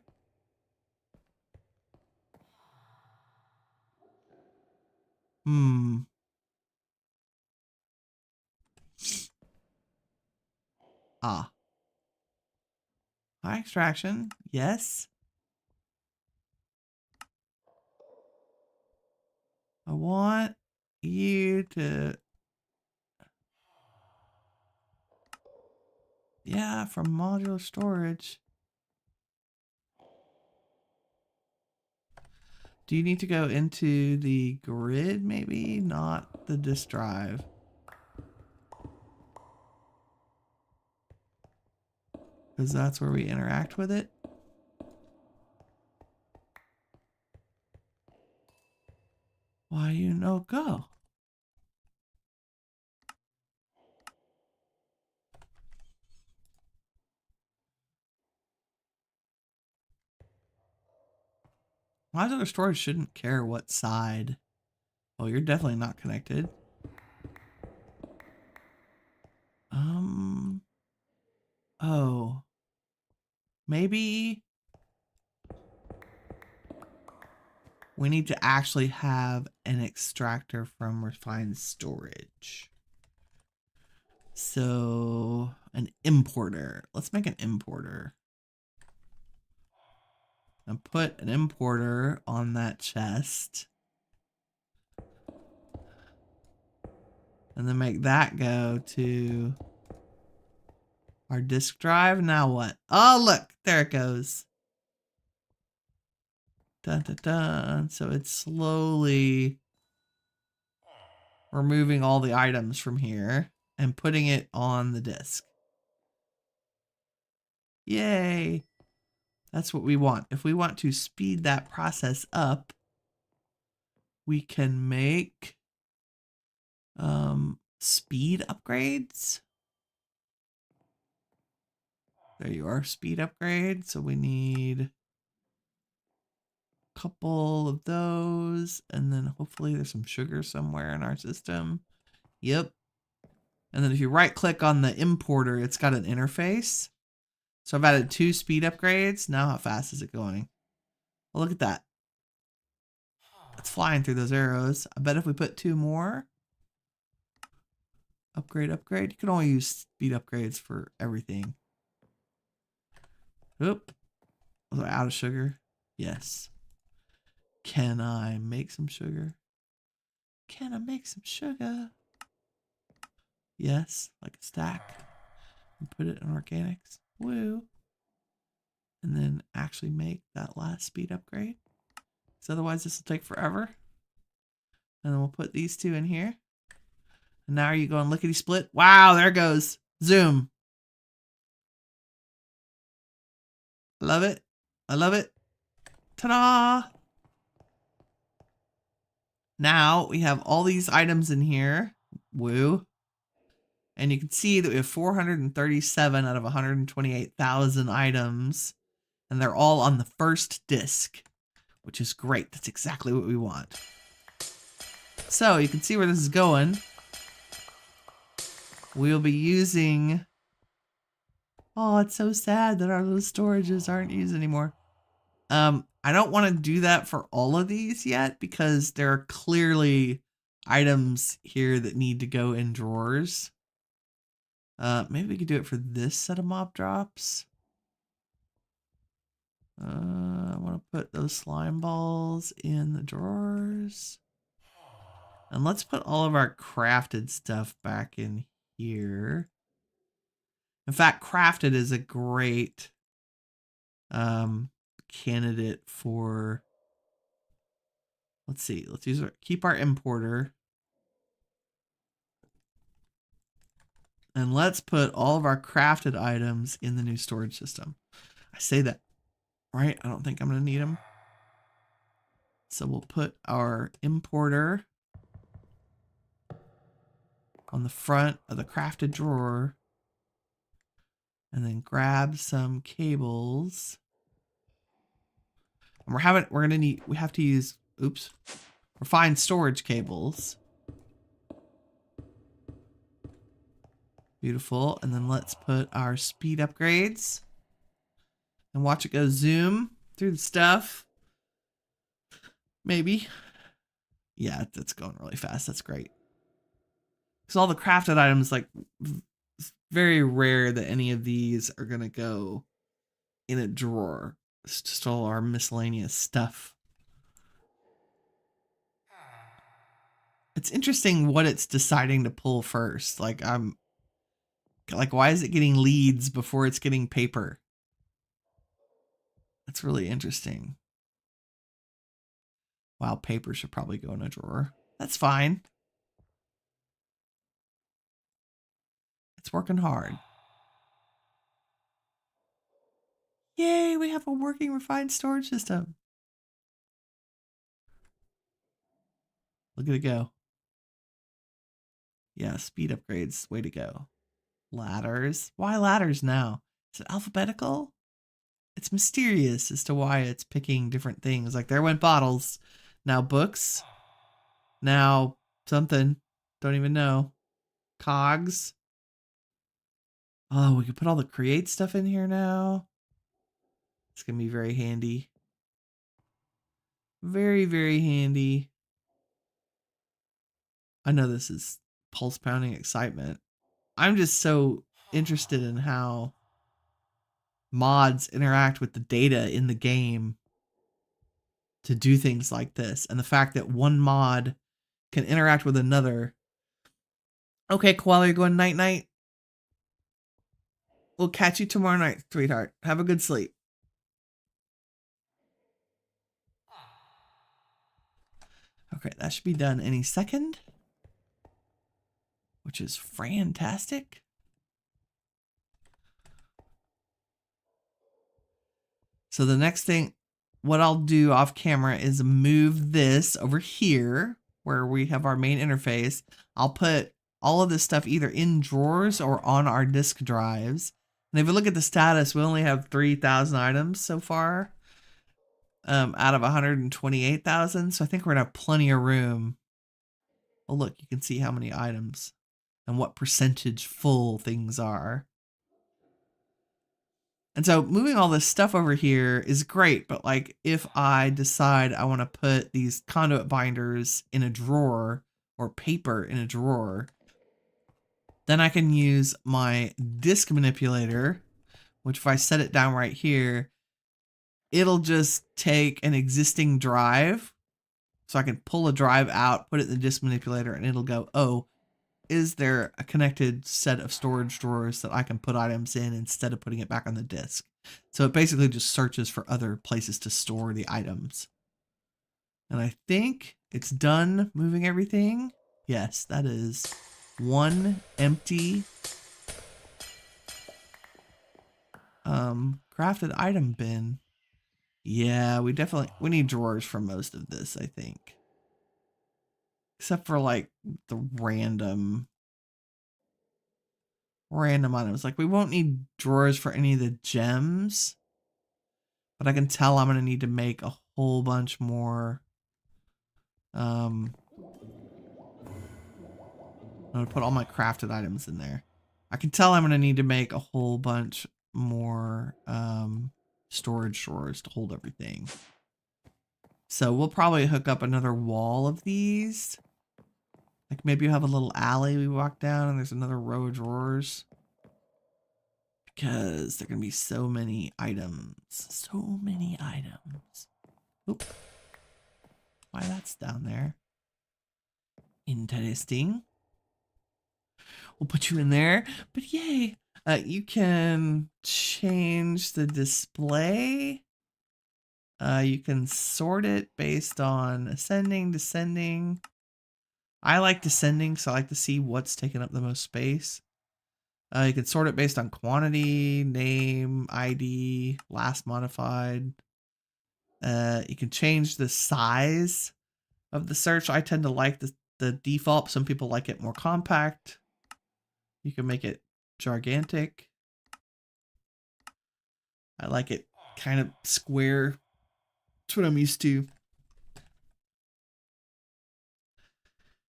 Ah. High extraction. Yes. I want you to... Yeah, from modular storage. Do you need to go into the grid, maybe? Not the disk drive. Because that's where we interact with it. Why you no go? Modular storage shouldn't care what side. Oh, you're definitely not connected. Oh. Maybe we need to actually have an extractor from refined storage. So, an importer. Let's make an importer. And put an importer on that chest. And then make that go to our disk drive. Now what? Oh, look, there it goes. Dun, dun, dun. So it's slowly removing all the items from here and putting it on the disk. Yay. That's what we want. If we want to speed that process up, we can make speed upgrades. There you are, speed upgrade. So we need a couple of those, and then hopefully there's some sugar somewhere in our system. Yep. And then if you right click on the importer, it's got an interface. So I've added 2 speed upgrades. Now how fast is it going? Well, look at that. It's flying through those arrows. I bet if we put 2 more. Upgrade. You can only use speed upgrades for everything. Oop. Was I out of sugar? Yes. Can I make some sugar? Can I make some sugar? Yes, like a stack. And put it in organics. Woo. And then actually make that last speed upgrade. Because otherwise this will take forever. And then we'll put these 2 in here. And now are you going lickety split? Wow, there it goes. Zoom. I love it. I love it. Ta-da! Now we have all these items in here. Woo. And you can see that we have 437 out of 128,000 items. And they're all on the first disk, which is great. That's exactly what we want. So you can see where this is going. We'll be using... Oh, it's so sad that our little storages aren't used anymore. I don't want to do that for all of these yet because there are clearly items here that need to go in drawers. Maybe we could do it for this set of mob drops. I want to put those slime balls in the drawers. And let's put all of our crafted stuff back in here. In fact, crafted is a great candidate for, let's see, let's keep our importer. And let's put all of our crafted items in the new storage system. I say that, right? I don't think I'm going to need them. So we'll put our importer on the front of the crafted drawer. And then grab some cables. And we have to use, refined storage cables. Beautiful. And then let's put our speed upgrades. And watch it go zoom through the stuff. Maybe. Yeah, that's going really fast. That's great. Because all the crafted items, like, it's very rare that any of these are going to go in a drawer. It's just all our miscellaneous stuff. It's interesting what it's deciding to pull first. Like, why is it getting leads before it's getting paper? That's really interesting. Wow, paper should probably go in a drawer. That's fine. It's working hard. Yay, we have a working refined storage system. Look at it go. Yeah, speed upgrades. Way to go. Ladders. Why ladders now? Is it alphabetical? It's mysterious as to why it's picking different things. Like there went bottles. Now books. Now something. Don't even know. Cogs. Oh, we can put all the create stuff in here now. It's going to be very handy. Very, very handy. I know this is pulse pounding excitement. I'm just so interested in how mods interact with the data in the game to do things like this. And the fact that one mod can interact with another. Okay, Koala, you're going night-night. We'll catch you tomorrow night, sweetheart. Have a good sleep. Okay, that should be done any second. Which is fantastic. So the next thing, what I'll do off camera is move this over here where we have our main interface. I'll put all of this stuff either in drawers or on our disk drives. And if we look at the status, we only have 3,000 items so far out of 128,000. So I think we're gonna have plenty of room. Oh, look, you can see how many items and what percentage full things are. And so moving all this stuff over here is great, but like if I decide I want to put these conduit binders in a drawer or paper in a drawer, then I can use my disk manipulator, which if I set it down right here, it'll just take an existing drive. So I can pull a drive out, put it in the disk manipulator, and it'll go, oh, is there a connected set of storage drawers that I can put items in instead of putting it back on the disk? So it basically just searches for other places to store the items. And I think it's done moving everything. Yes, that is one empty crafted item bin. Yeah, we need drawers for most of this, I think. Except for like the random items. Like we won't need drawers for any of the gems. But I can tell I'm going to need to make a whole bunch more. I'm going to put all my crafted items in there. I can tell I'm going to need to make a whole bunch more storage drawers to hold everything. So we'll probably hook up another wall of these. Like maybe you have a little alley we walk down and there's another row of drawers. Because there are going to be so many items. So many items. Oop. Why that's down there. Interesting. We'll put you in there. But yay. You can change the display. You can sort it based on ascending, descending. I like descending, so I like to see what's taking up the most space. You can sort it based on quantity, name, ID, last modified. You can change the size of the search. I tend to like the default. Some people like it more compact. You can make it gigantic. I like it kind of square. That's what I'm used to.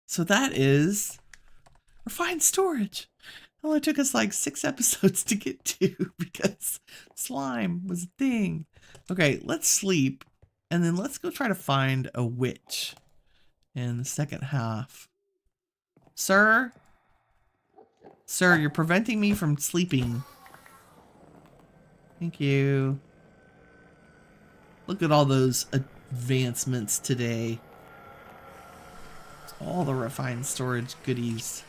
So that is refined storage. It only took us like 6 episodes to get to because slime was a thing. Okay, let's sleep. And then let's go try to find a witch in the second half. Sir? Sir, you're preventing me from sleeping. Thank you. Look at all those advancements today. It's all the refined storage goodies.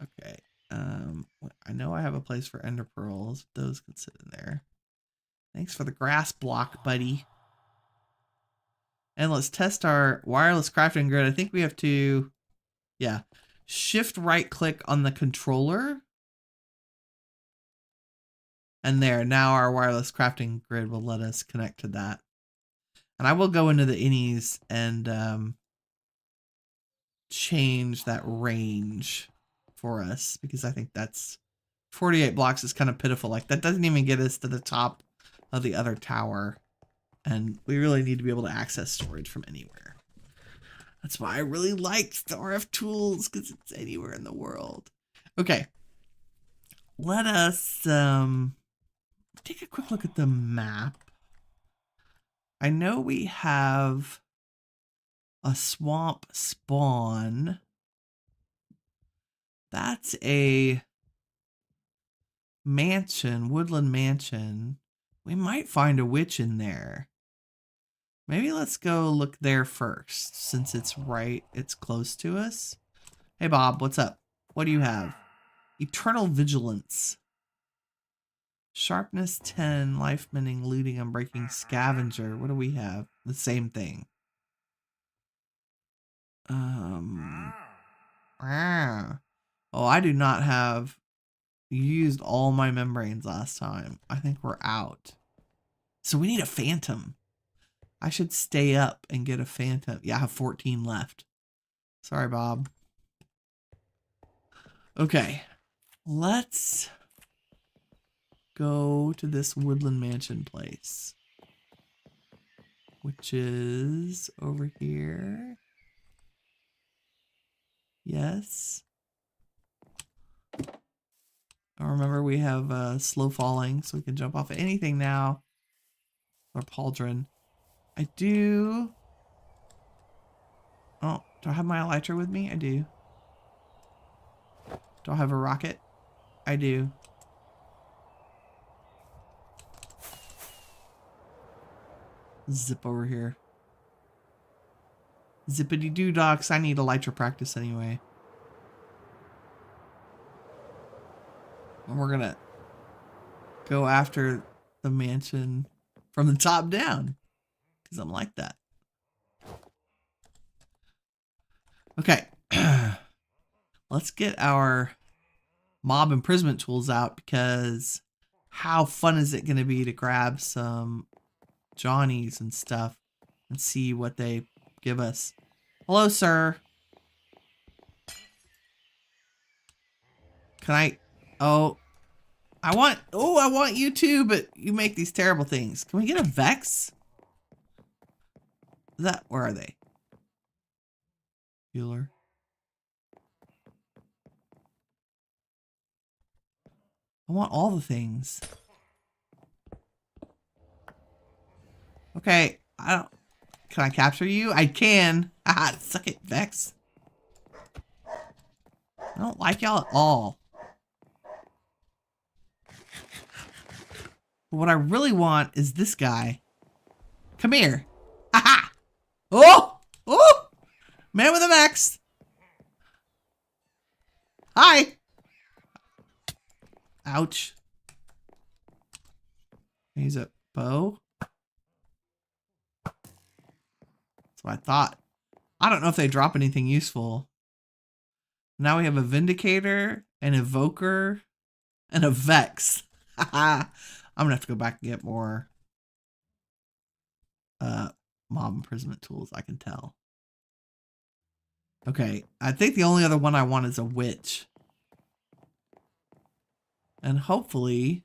Okay. I know I have a place for ender pearls. Those can sit in there. Thanks for the grass block, buddy. And let's test our wireless crafting grid. I think we have to, yeah, shift right click on the controller. And there, now our wireless crafting grid will let us connect to that. And I will go into the innies and change that range for us because I think that's 48 blocks is kind of pitiful. Like that doesn't even get us to the top of the other tower. And we really need to be able to access storage from anywhere. That's why I really liked the RF tools because it's anywhere in the world. Okay. Let us take a quick look at the map. I know we have a swamp spawn. That's a mansion, woodland mansion. We might find a witch in there. Maybe let's go look there first since it's close to us. Hey Bob, what's up? What do you have? Eternal Vigilance. Sharpness 10, life mending, looting, unbreaking, scavenger. What do we have? The same thing. Oh, I do not have. You used all my membranes last time. I think we're out. So we need a phantom. I should stay up and get a phantom. Yeah, I have 14 left. Sorry, Bob. Okay. Let's go to this woodland mansion place, which is over here. Yes. Remember, we have slow falling, so we can jump off of anything now. Or pauldron. I do. Oh, do I have my elytra with me? I do. Do I have a rocket? I do. Zip over here. Zippity doo docks. I need elytra practice anyway. And we're gonna go after the mansion from the top down because I'm like that. Okay. Let's get our mob imprisonment tools out because how fun is it going to be to grab some Johnnies and stuff and see what they give us. Hello, sir. Can I? Oh, I want you too, but you make these terrible things. Can we get a Vex? Where are they? Bueller. I want all the things. Okay, I don't... Can I capture you? I can. Ah, suck it, Vex. I don't like y'all at all. But what I really want is this guy. Come here. Aha! Oh! Oh! Man with a Vex. Hi! Ouch. He's a bow. That's what I thought. I don't know if they drop anything useful. Now we have a Vindicator, an Evoker, and a Vex. I'm gonna have to go back and get more mob imprisonment tools, I can tell. Okay, I think the only other one I want is a Witch. And hopefully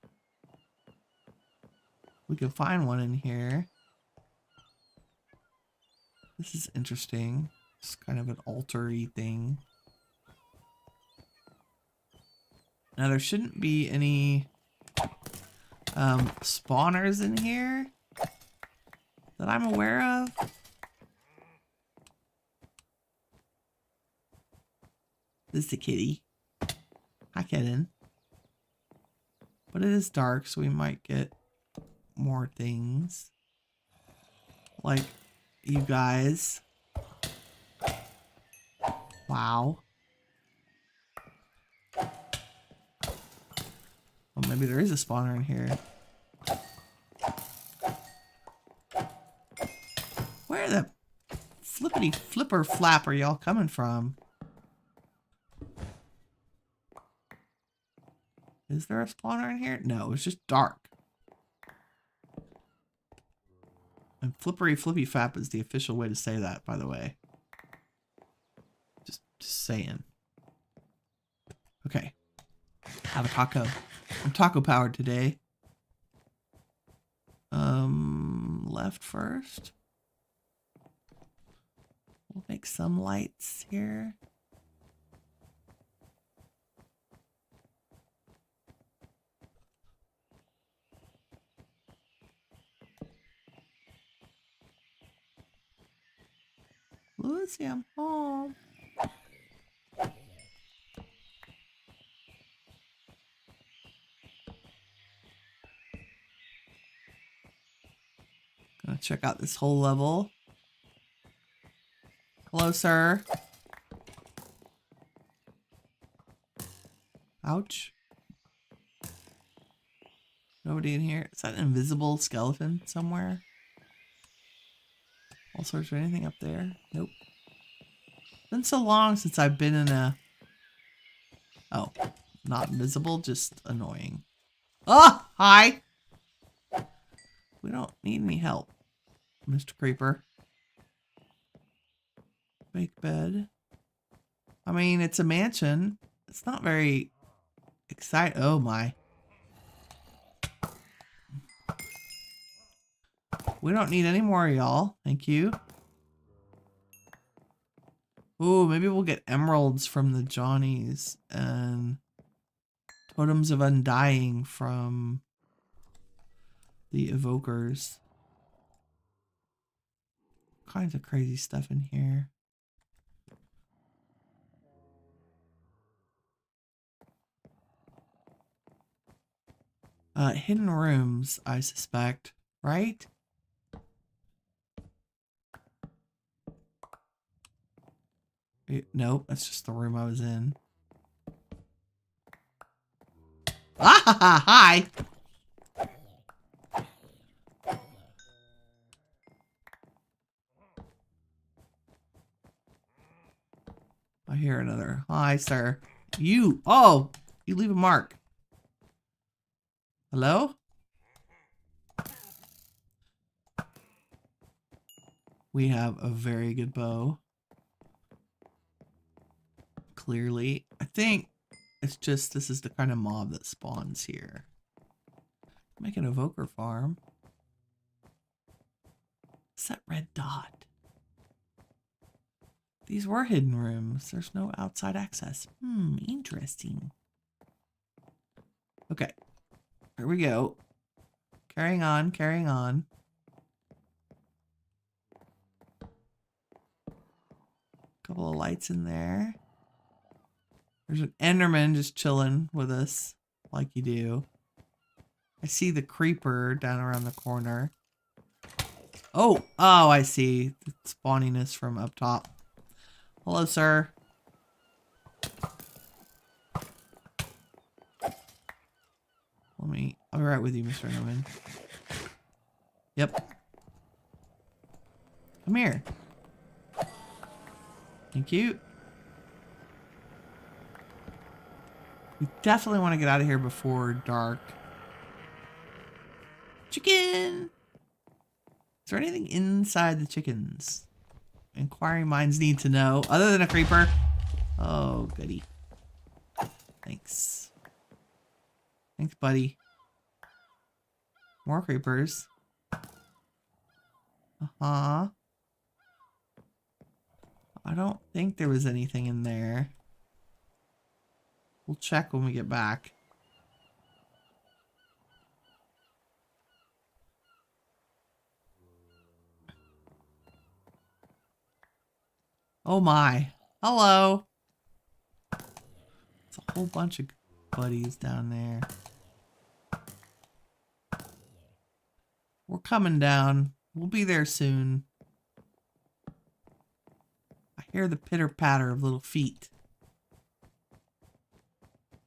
we can find one in here. This is interesting. It's kind of an altar-y thing. Now there shouldn't be any spawners in here that I'm aware of. This is a kitty. Hi, kitten. But it is dark, so we might get more things. Like you guys. Wow. Well, maybe there is a spawner in here. Where the flippity flipper flap are y'all coming from? Is there a spawner in here? No, it's just dark. And flippery flippy flap is the official way to say that, by the way. Just saying. Okay. Have a taco. I'm taco powered today. Left first. We'll make some lights here. Lucy, I'm home. Gonna check out this whole level. Closer. Ouch. Nobody in here. Is that an invisible skeleton somewhere? All sorts of anything up there? Nope. It's been so long since I've been in a... Oh, not invisible, just annoying. Oh, hi! We don't need any help, Mr. Creeper. Fake bed. I mean, it's a mansion. It's not very exciting. Oh my. We don't need any more, y'all. Thank you. Ooh, maybe we'll get emeralds from the Johnnies and totems of undying from the evokers. All kinds of crazy stuff in here. Hidden rooms, I suspect, right? Nope, that's just the room I was in. Ah, hi! I hear another. Hi, sir. You! Oh! You leave a mark. Hello? We have a very good bow. Clearly. I think it's just this is the kind of mob that spawns here. Make an evoker farm. What's that red dot? These were hidden rooms. There's no outside access. Interesting. Okay. Here we go. Carrying on, carrying on. Couple of lights in there. There's an Enderman just chilling with us, like you do. I see the creeper down around the corner. Oh, I see. The spawniness from up top. Hello, sir. I'll be right with you, Mr. Enderman. Yep. Come here. Thank you. We definitely want to get out of here before dark. Chicken! Is there anything inside the chickens? Inquiring minds need to know. Other than a creeper. Oh, goody. Thanks. Thanks, buddy. More creepers. Uh-huh. I don't think there was anything in there. We'll check when we get back. Oh my. Hello. It's a whole bunch of buddies down there. We're coming down. We'll be there soon. I hear the pitter-patter of little feet.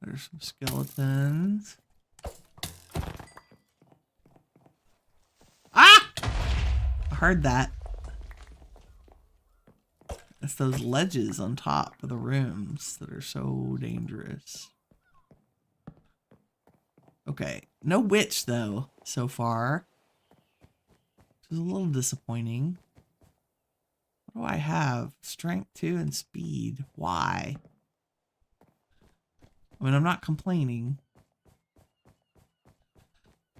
There's some skeletons. Ah! I heard that. It's those ledges on top of the rooms that are so dangerous. Okay. No witch, though, so far. Which is a little disappointing. What do I have? Strength 2 and speed. Why? I mean, I'm not complaining.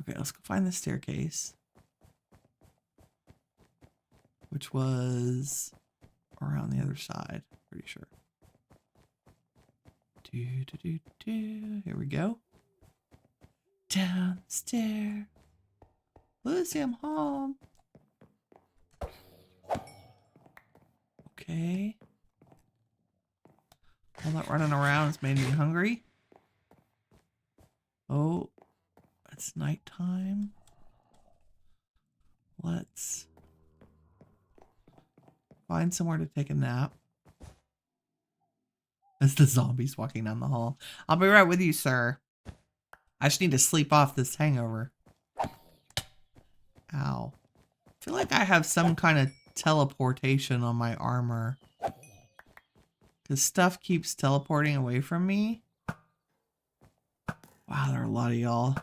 Okay, let's go find the staircase. Which was around the other side, pretty sure. Here we go. Down the stair. Lucy, I'm home. Okay. All that running around has made me hungry. Oh, it's nighttime. Let's find somewhere to take a nap. As the zombies walking down the hall. I'll be right with you, sir. I just need to sleep off this hangover. Ow. I feel like I have some kind of teleportation on my armor. Because stuff keeps teleporting away from me. Wow, there are a lot of y'all.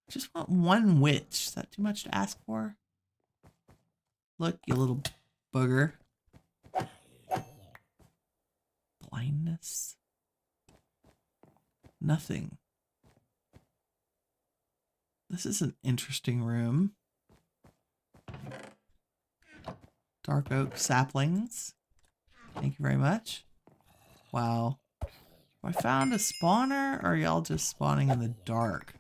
Just want one witch. Is that too much to ask for? Look, you little booger. Blindness. Nothing. This is an interesting room. Dark oak saplings. Thank you very much. Wow. Have I found a spawner, or are y'all just spawning in the dark?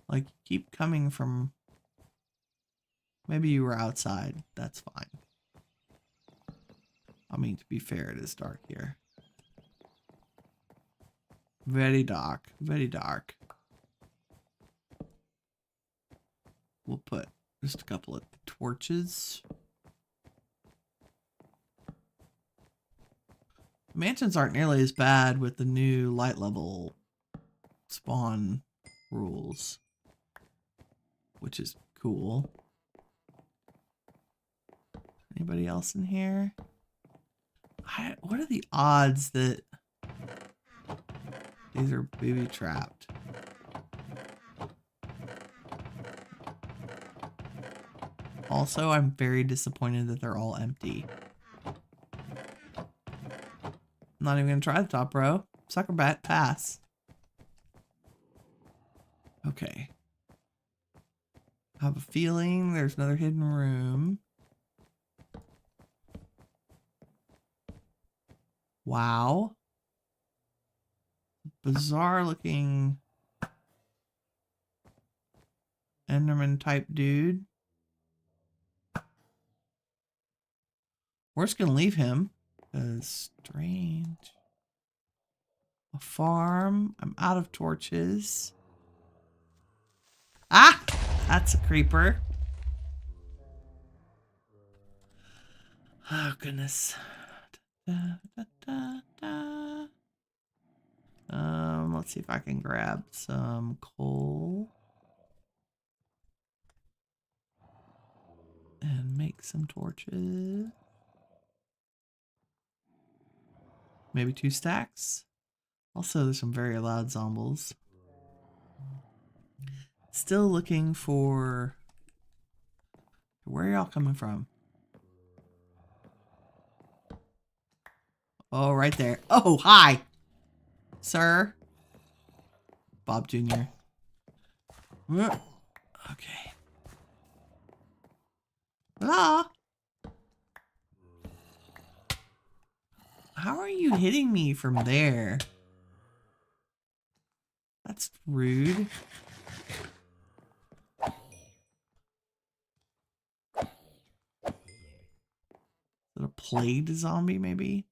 Like, keep coming from... Maybe you were outside. That's fine. I mean, to be fair, it is dark here. Very dark. Very dark. We'll put just a couple of torches. Mansions aren't nearly as bad with the new light level spawn rules, which is cool. Anybody else in here? What are the odds that these are booby trapped? Also, I'm very disappointed that they're all empty. I'm not even gonna try the top row. Sucker bat, pass. Okay. I have a feeling there's another hidden room. Wow. bizarre looking Enderman type dude. We're just gonna leave him. Strange. A farm. I'm out of torches. Ah! That's a creeper. Oh, goodness. Da, da, da, da. Let's see if I can grab some coal. And make some torches. Maybe 2 stacks. Also, there's some very loud zombies. Still looking for... Where are y'all coming from? Oh, right there. Oh, hi! Sir. Bob Jr. Okay. Hello? How are you hitting me from there? That's rude. Is it a plagued zombie, maybe?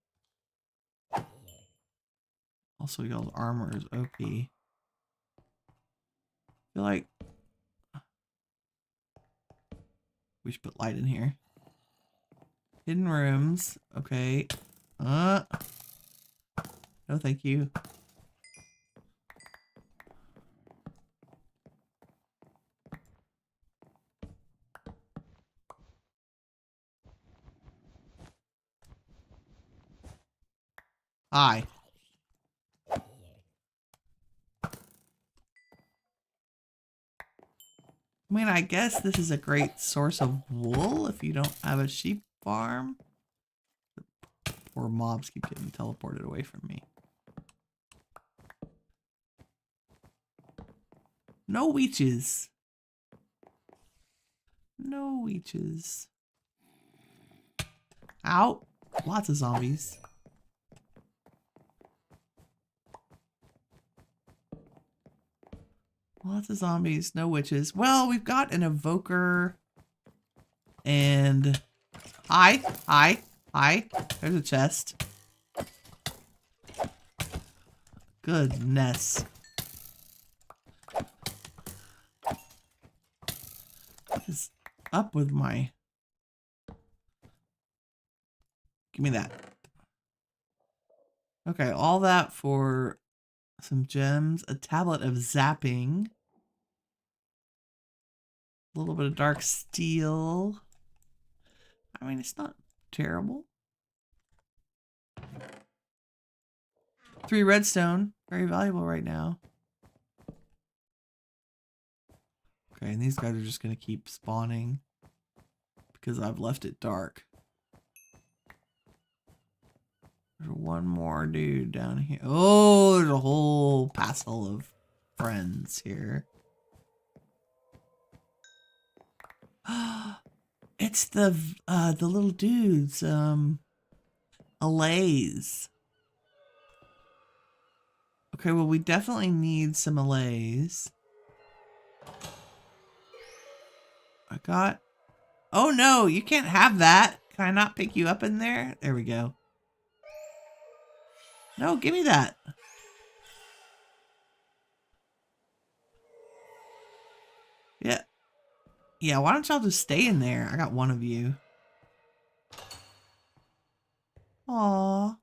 Also, y'all's armor is OP. I feel like we should put light in here. Hidden rooms. Okay. No, thank you. Hi. I mean, I guess this is a great source of wool if you don't have a sheep farm. The poor mobs keep getting teleported away from me. No weeches. No weeches. Ow. Lots of zombies. Lots of zombies, no witches. Well, we've got an evoker. And... Hi. There's a chest. Goodness. What is up with my... Give me that. Okay, all that for some gems. A tablet of zapping. A little bit of dark steel. I mean, it's not terrible. 3 redstone. Very valuable right now. Okay, and these guys are just going to keep spawning because I've left it dark. There's one more dude down here. Oh, there's a whole passel of friends here. It's the little dudes, allays. Okay, well, we definitely need some allays. I got... Oh, no, you can't have that. Can I not pick you up in there? There we go. No, give me that. Yeah. Yeah, why don't y'all just stay in there? I got one of you. Aw.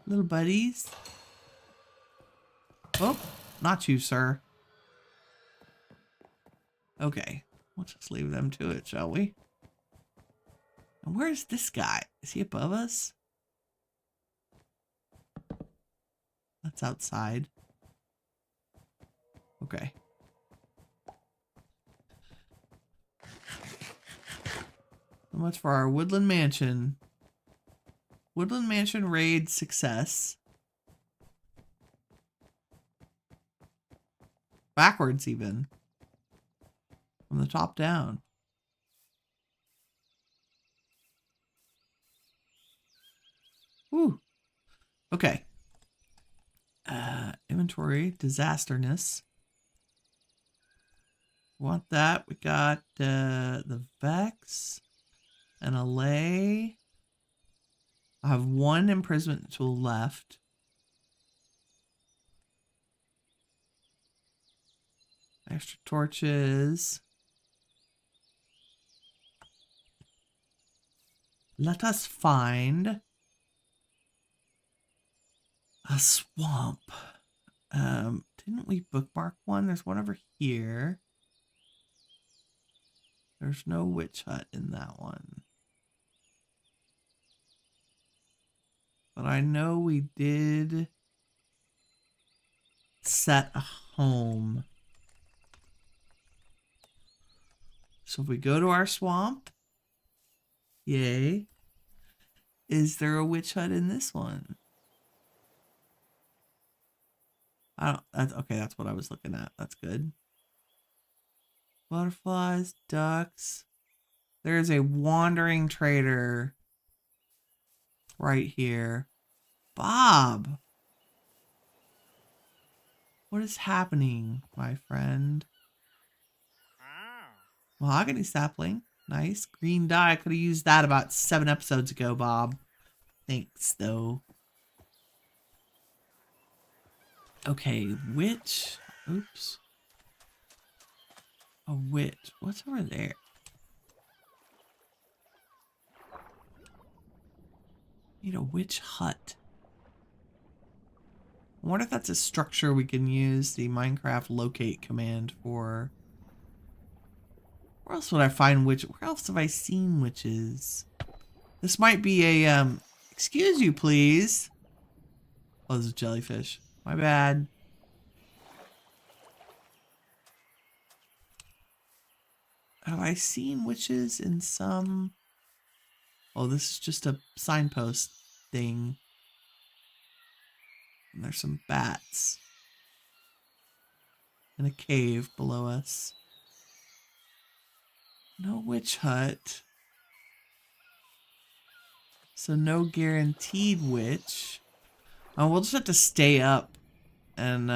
Little buddies. Oh, not you, sir. Okay. We'll just leave them to it, shall we? And where's this guy? Is he above us? That's outside. Okay. So much for our woodland mansion. Woodland mansion raid success. Backwards even. From the top down. Whew. Okay. inventory, disasterness. Want that? We got the Vex and a lay. I have one imprisonment tool left. Extra torches. Let us find a swamp. Didn't we bookmark one? There's one over here. There's no witch hut in that one. But I know we did set a home. So if we go to our swamp, yay. Is there a witch hut in this one? Okay, that's what I was looking at. That's good. Butterflies, ducks. There's a wandering trader right here. Bob! What is happening, my friend? Mahogany sapling. Nice. Green dye. I could have used that about 7 episodes ago, Bob. Thanks, though. Okay, witch. Oops. A witch. What's over there? Need a witch hut. I wonder if that's a structure we can use the Minecraft locate command for. Where else would I find witch? Where else have I seen witches? This might be a, excuse you, please. Oh, this is jellyfish. My bad. Have I seen witches in some... Oh, this is just a signpost thing. And there's some bats. In a cave below us. No witch hut. So no guaranteed witch. Oh, we'll just have to stay up and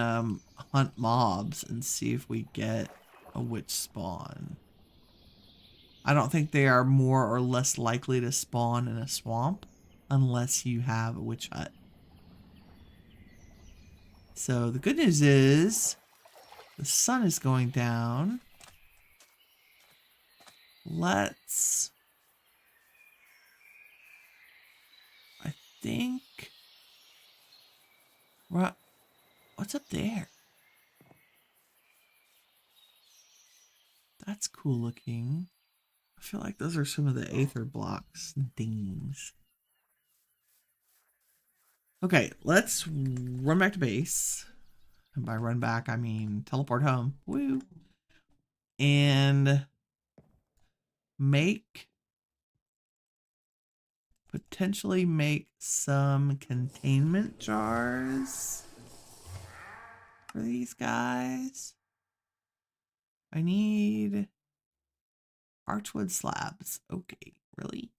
hunt mobs and see if we get a witch spawn. I don't think they are more or less likely to spawn in a swamp unless you have a witch hut. So the good news is the sun is going down. Let's... I think... What's up there? That's cool looking. I feel like those are some of the aether blocks and things. Okay, let's run back to base. And by run back, I mean teleport home. Woo! And potentially make some containment jars for these guys. I need archwood slabs. Okay, really?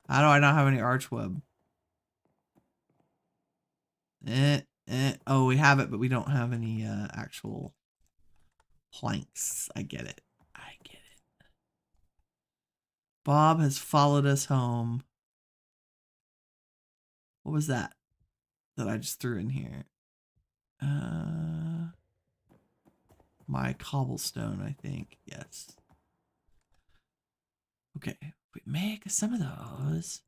How do I not have any archwood? Oh, we have it, but we don't have any actual planks. I get it. I get it. Bob has followed us home. What was that I just threw in here? My cobblestone, I think. Yes. Okay, we make some of those.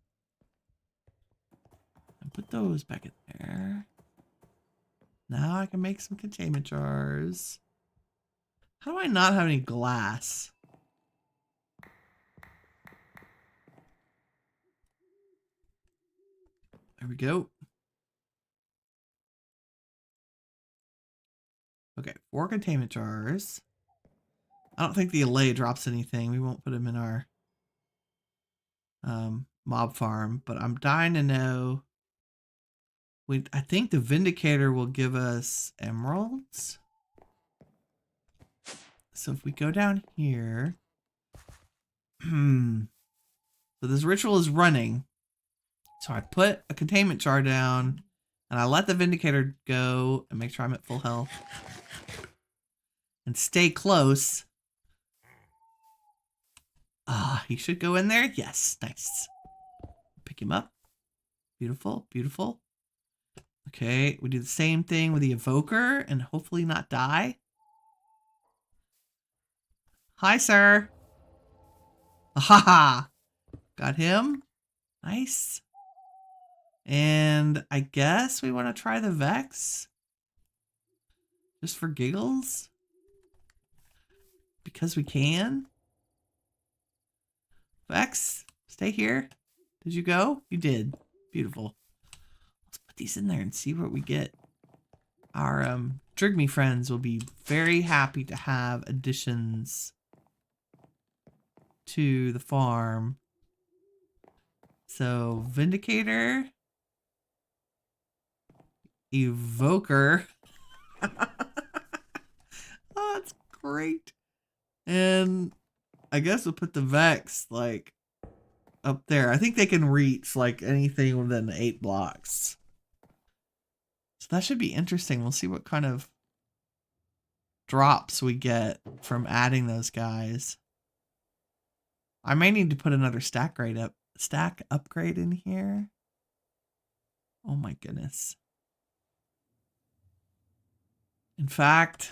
And put those back in there. Now I can make some containment jars. How do I not have any glass? There we go. Okay, 4 containment jars. I don't think the allay drops anything. We won't put them in our mob farm, but I'm dying to know. I think the Vindicator will give us emeralds. So if we go down here. So this ritual is running. So I put a containment jar down And I let the Vindicator go and make sure I'm at full health. And stay close. Ah, he should go in there. Yes, nice. Pick him up. Beautiful, beautiful. Okay, we do the same thing with the Evoker and hopefully not die. Hi, sir. Ahaha. Got him. Nice. And I guess we want to try the Vex. Just for giggles. Because we can. Vex, stay here. Did you go? You did. Beautiful. Let's put these in there and see what we get. Our Drigme friends will be very happy to have additions to the farm. So, Vindicator. Evoker. Oh, that's great. And I guess we'll put the Vex, like, up there. I think they can reach, like, anything within 8 blocks. So that should be interesting. We'll see what kind of drops we get from adding those guys. I may need to put another stack upgrade in here. Oh my goodness. In fact,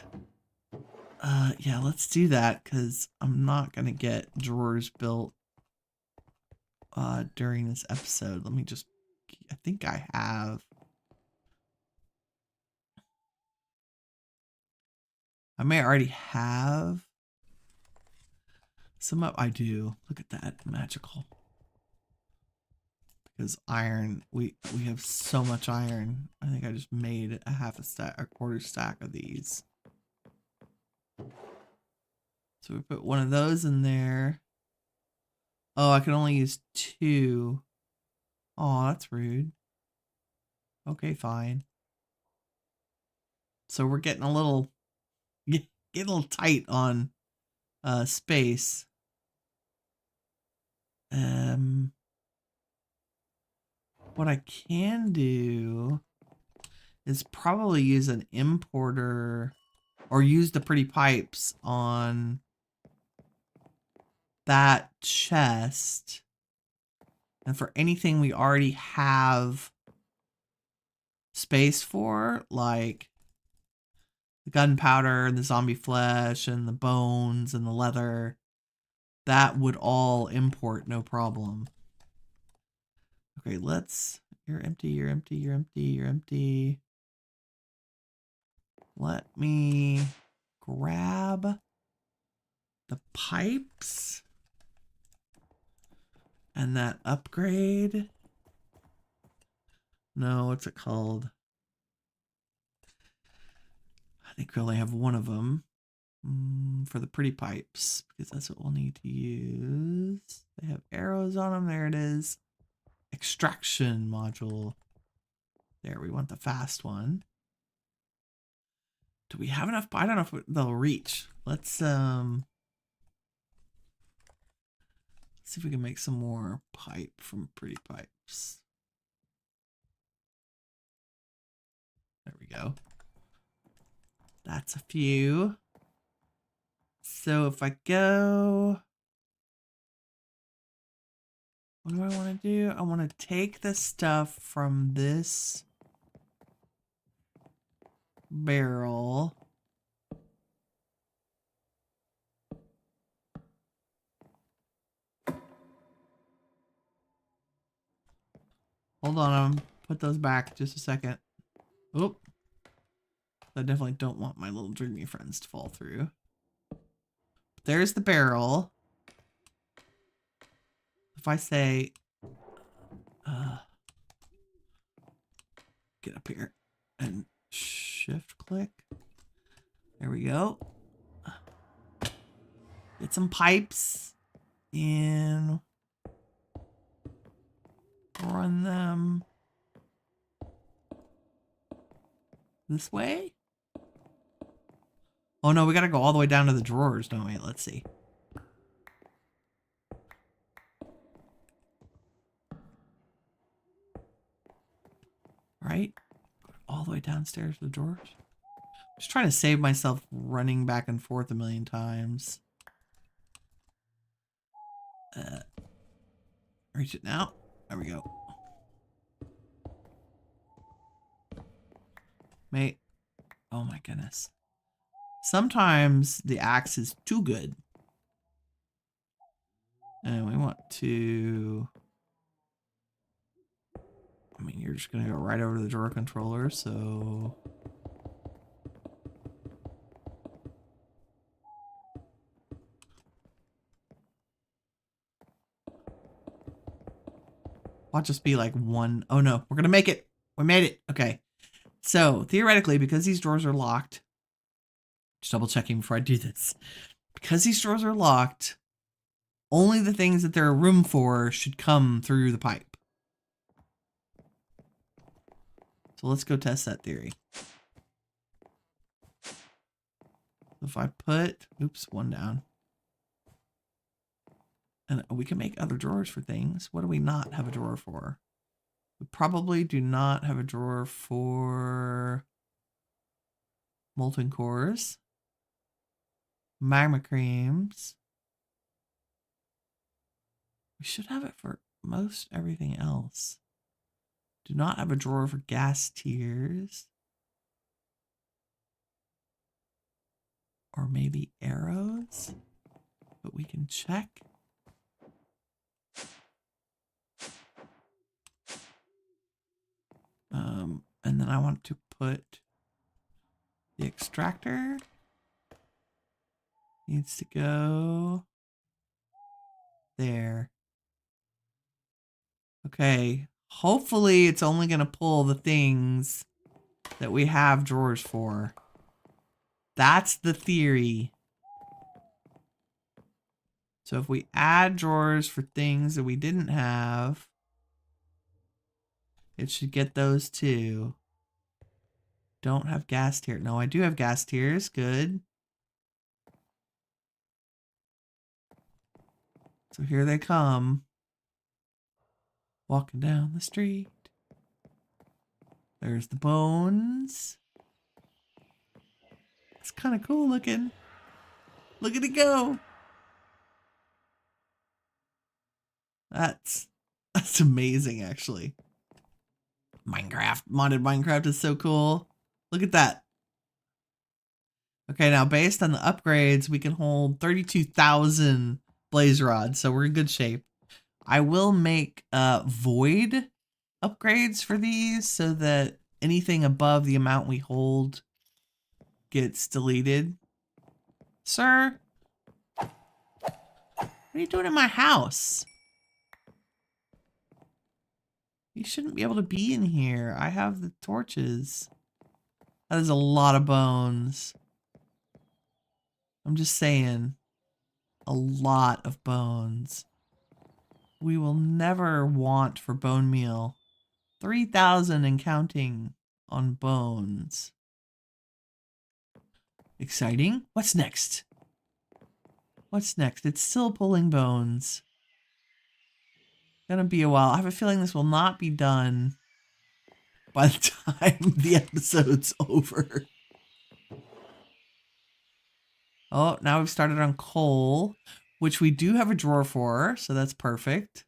yeah, let's do that because I'm not going to get drawers built during this episode. Let me just, I think I have. I may already have some up. I do. Look at that. Magical. Because iron, we have so much iron. I think I just made a quarter stack of these. So we put one of those in there. Oh, I can only use 2. Oh, that's rude. Okay, fine. So we're getting a little tight on space. What I can do is probably use an importer or use the pretty pipes on that chest. And for anything we already have space for, like the gunpowder and the zombie flesh and the bones and the leather, that would all import no problem. Okay, you're empty, you're empty, you're empty, you're empty. Let me grab the pipes and that upgrade. No, what's it called? I think we only have one of them for the pretty pipes because that's what we'll need to use. They have arrows on them. There it is. Extraction module. There, we want the fast one. Do we have enough? I don't know if they'll reach. Let's see if we can make some more pipe from pretty pipes. There we go. That's a few. So if I go, what do I want to do? I want to take the stuff from this barrel. Hold on, I'm put those back just a second. Oop. I definitely don't want my little dreamy friends to fall through. There's the barrel. If I say, get up here and shift click. There we go. Get some pipes and run them this way. Oh no, we gotta go all the way down to the drawers, don't we? Let's see. Right? downstairs to the drawers. Just trying to save myself running back and forth a million times. Reach it now. There we go. Mate. Oh my goodness. Sometimes the axe is too good. And we want to... I mean, you're just going to go right over to the drawer controller, so... Watch just be like one... Oh no, we're going to make it. We made it. Okay. So, theoretically, because these drawers are locked... Just double checking before I do this. Because these drawers are locked, only the things that there are room for should come through the pipe. So let's go test that theory. If I put, oops, one down. And we can make other drawers for things. What do we not have a drawer for? We probably do not have a drawer for molten cores. Magma creams. We should have it for most everything else. Do not have a drawer for gas tiers. Or maybe arrows. But we can check. And then I want to put the extractor. Needs to go there. Okay. Hopefully it's only going to pull the things that we have drawers for. That's the theory. So if we add drawers for things that we didn't have, it should get those too. Don't have gas tier. No, I do have gas tiers. Good. So here they come. Walking down the street. There's the bones. It's kind of cool looking. Look at it go. That's amazing, actually. Minecraft, modded Minecraft is so cool. Look at that. Okay, now based on the upgrades, we can hold 32,000 blaze rods, so we're in good shape. I will make void upgrades for these so that anything above the amount we hold gets deleted. Sir? What are you doing in my house? You shouldn't be able to be in here. I have the torches. That is a lot of bones. I'm just saying. A lot of bones. We will never want for bone meal. 3,000 and counting on bones. Exciting. What's next? What's next? It's still pulling bones. Gonna be a while. I have a feeling this will not be done by the time the episode's over. Oh, now we've started on coal, which we do have a drawer for, so that's perfect.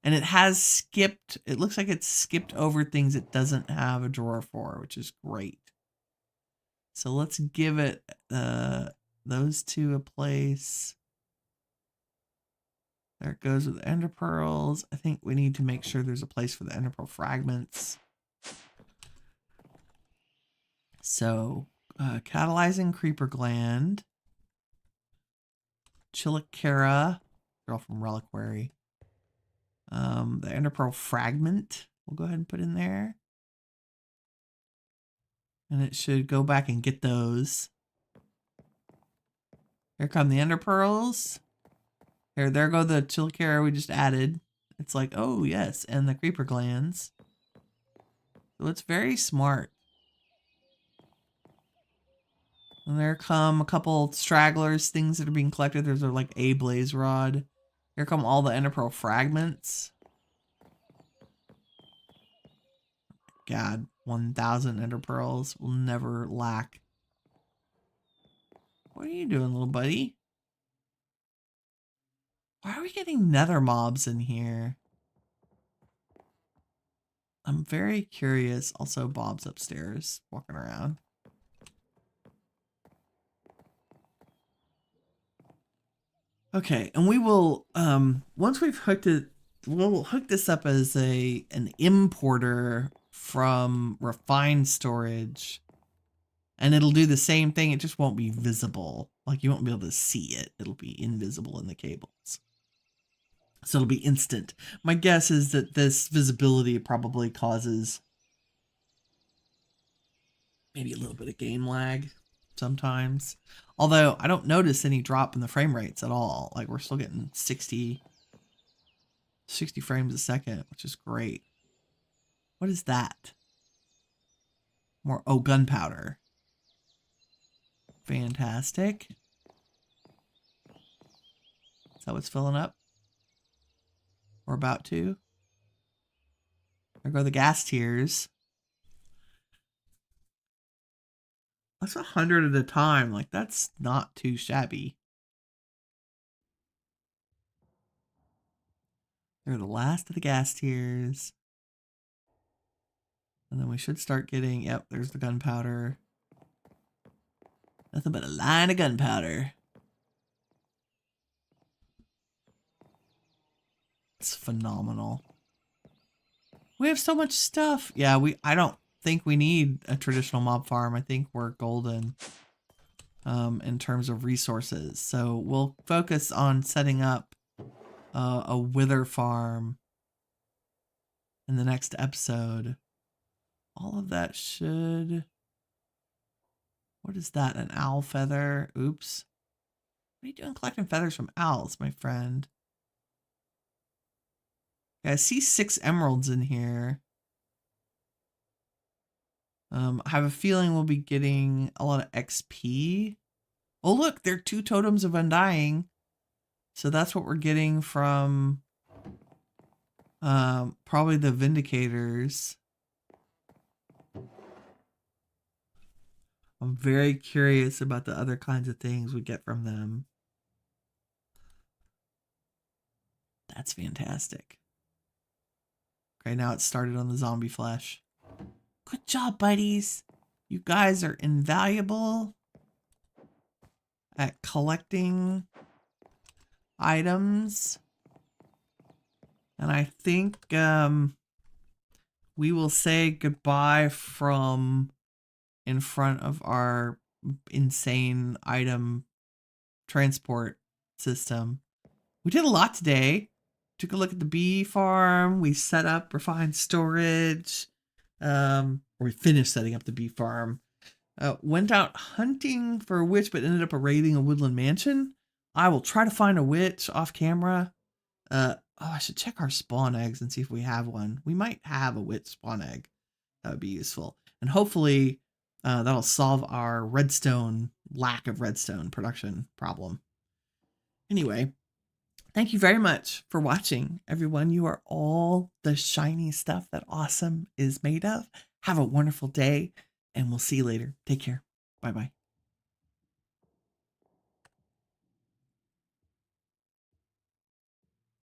And it has skipped, it looks like it's skipped over things it doesn't have a drawer for, which is great. So let's give it those two a place. There it goes with ender pearls. I think we need to make sure there's a place for the ender pearl fragments. So, catalyzing creeper gland. Chilicara, girl from Reliquary. The ender pearl fragment, we'll go ahead and put in there. And it should go back and get those. Here come the ender pearls. There go the chilicara we just added. It's like, oh yes, and the creeper glands. So it's very smart. And there come a couple stragglers, things that are being collected. There's like a blaze rod. Here come all the ender pearl fragments. God. 1,000 ender pearls will never lack. What are you doing, little buddy? Why are we getting nether mobs in here? I'm very curious. Also, Bob's upstairs walking around. Okay, and we will once we've hooked it, we'll hook this up as an importer from refined storage, and it'll do the same thing. It just won't be visible. Like, you won't be able to see it. It'll be invisible in the cables. So it'll be instant. My guess is that this visibility probably causes maybe a little bit of game lag sometimes. Although I don't notice any drop in the frame rates at all. Like, we're still getting 60 frames a second, which is great. What is that? More, oh, gunpowder. Fantastic. Is that what's filling up? We're about to. There go the gas tiers. That's 100 at a time. Like, that's not too shabby. They're the last of the gas tiers. And then we should start getting, yep, there's the gunpowder. Nothing but a line of gunpowder. It's phenomenal. We have so much stuff. Yeah, I don't think we need a traditional mob farm. I think we're golden in terms of resources. So we'll focus on setting up a wither farm in the next episode. All of that should... What is that? An owl feather? Oops. What are you doing collecting feathers from owls, my friend? Yeah, I see 6 emeralds in here. I have a feeling we'll be getting a lot of XP. Oh, look, there are 2 totems of undying. So that's what we're getting from probably the Vindicators. I'm very curious about the other kinds of things we get from them. That's fantastic. Okay, now it's started on the zombie flesh. Good job, buddies. You guys are invaluable at collecting items. And I think we will say goodbye from in front of our insane item transport system. We did a lot today. Took a look at the bee farm. We set up refined storage. Or we finished setting up the bee farm. Went out hunting for a witch, but ended up raiding a woodland mansion. I will try to find a witch off camera. Oh, I should check our spawn eggs and see if we have one. We might have a witch spawn egg. That would be useful. And hopefully that'll solve our lack of redstone production problem. Anyway, thank you very much for watching, everyone. You are all the shiny stuff that awesome is made of. Have a wonderful day, and we'll see you later. Take care. Bye-bye.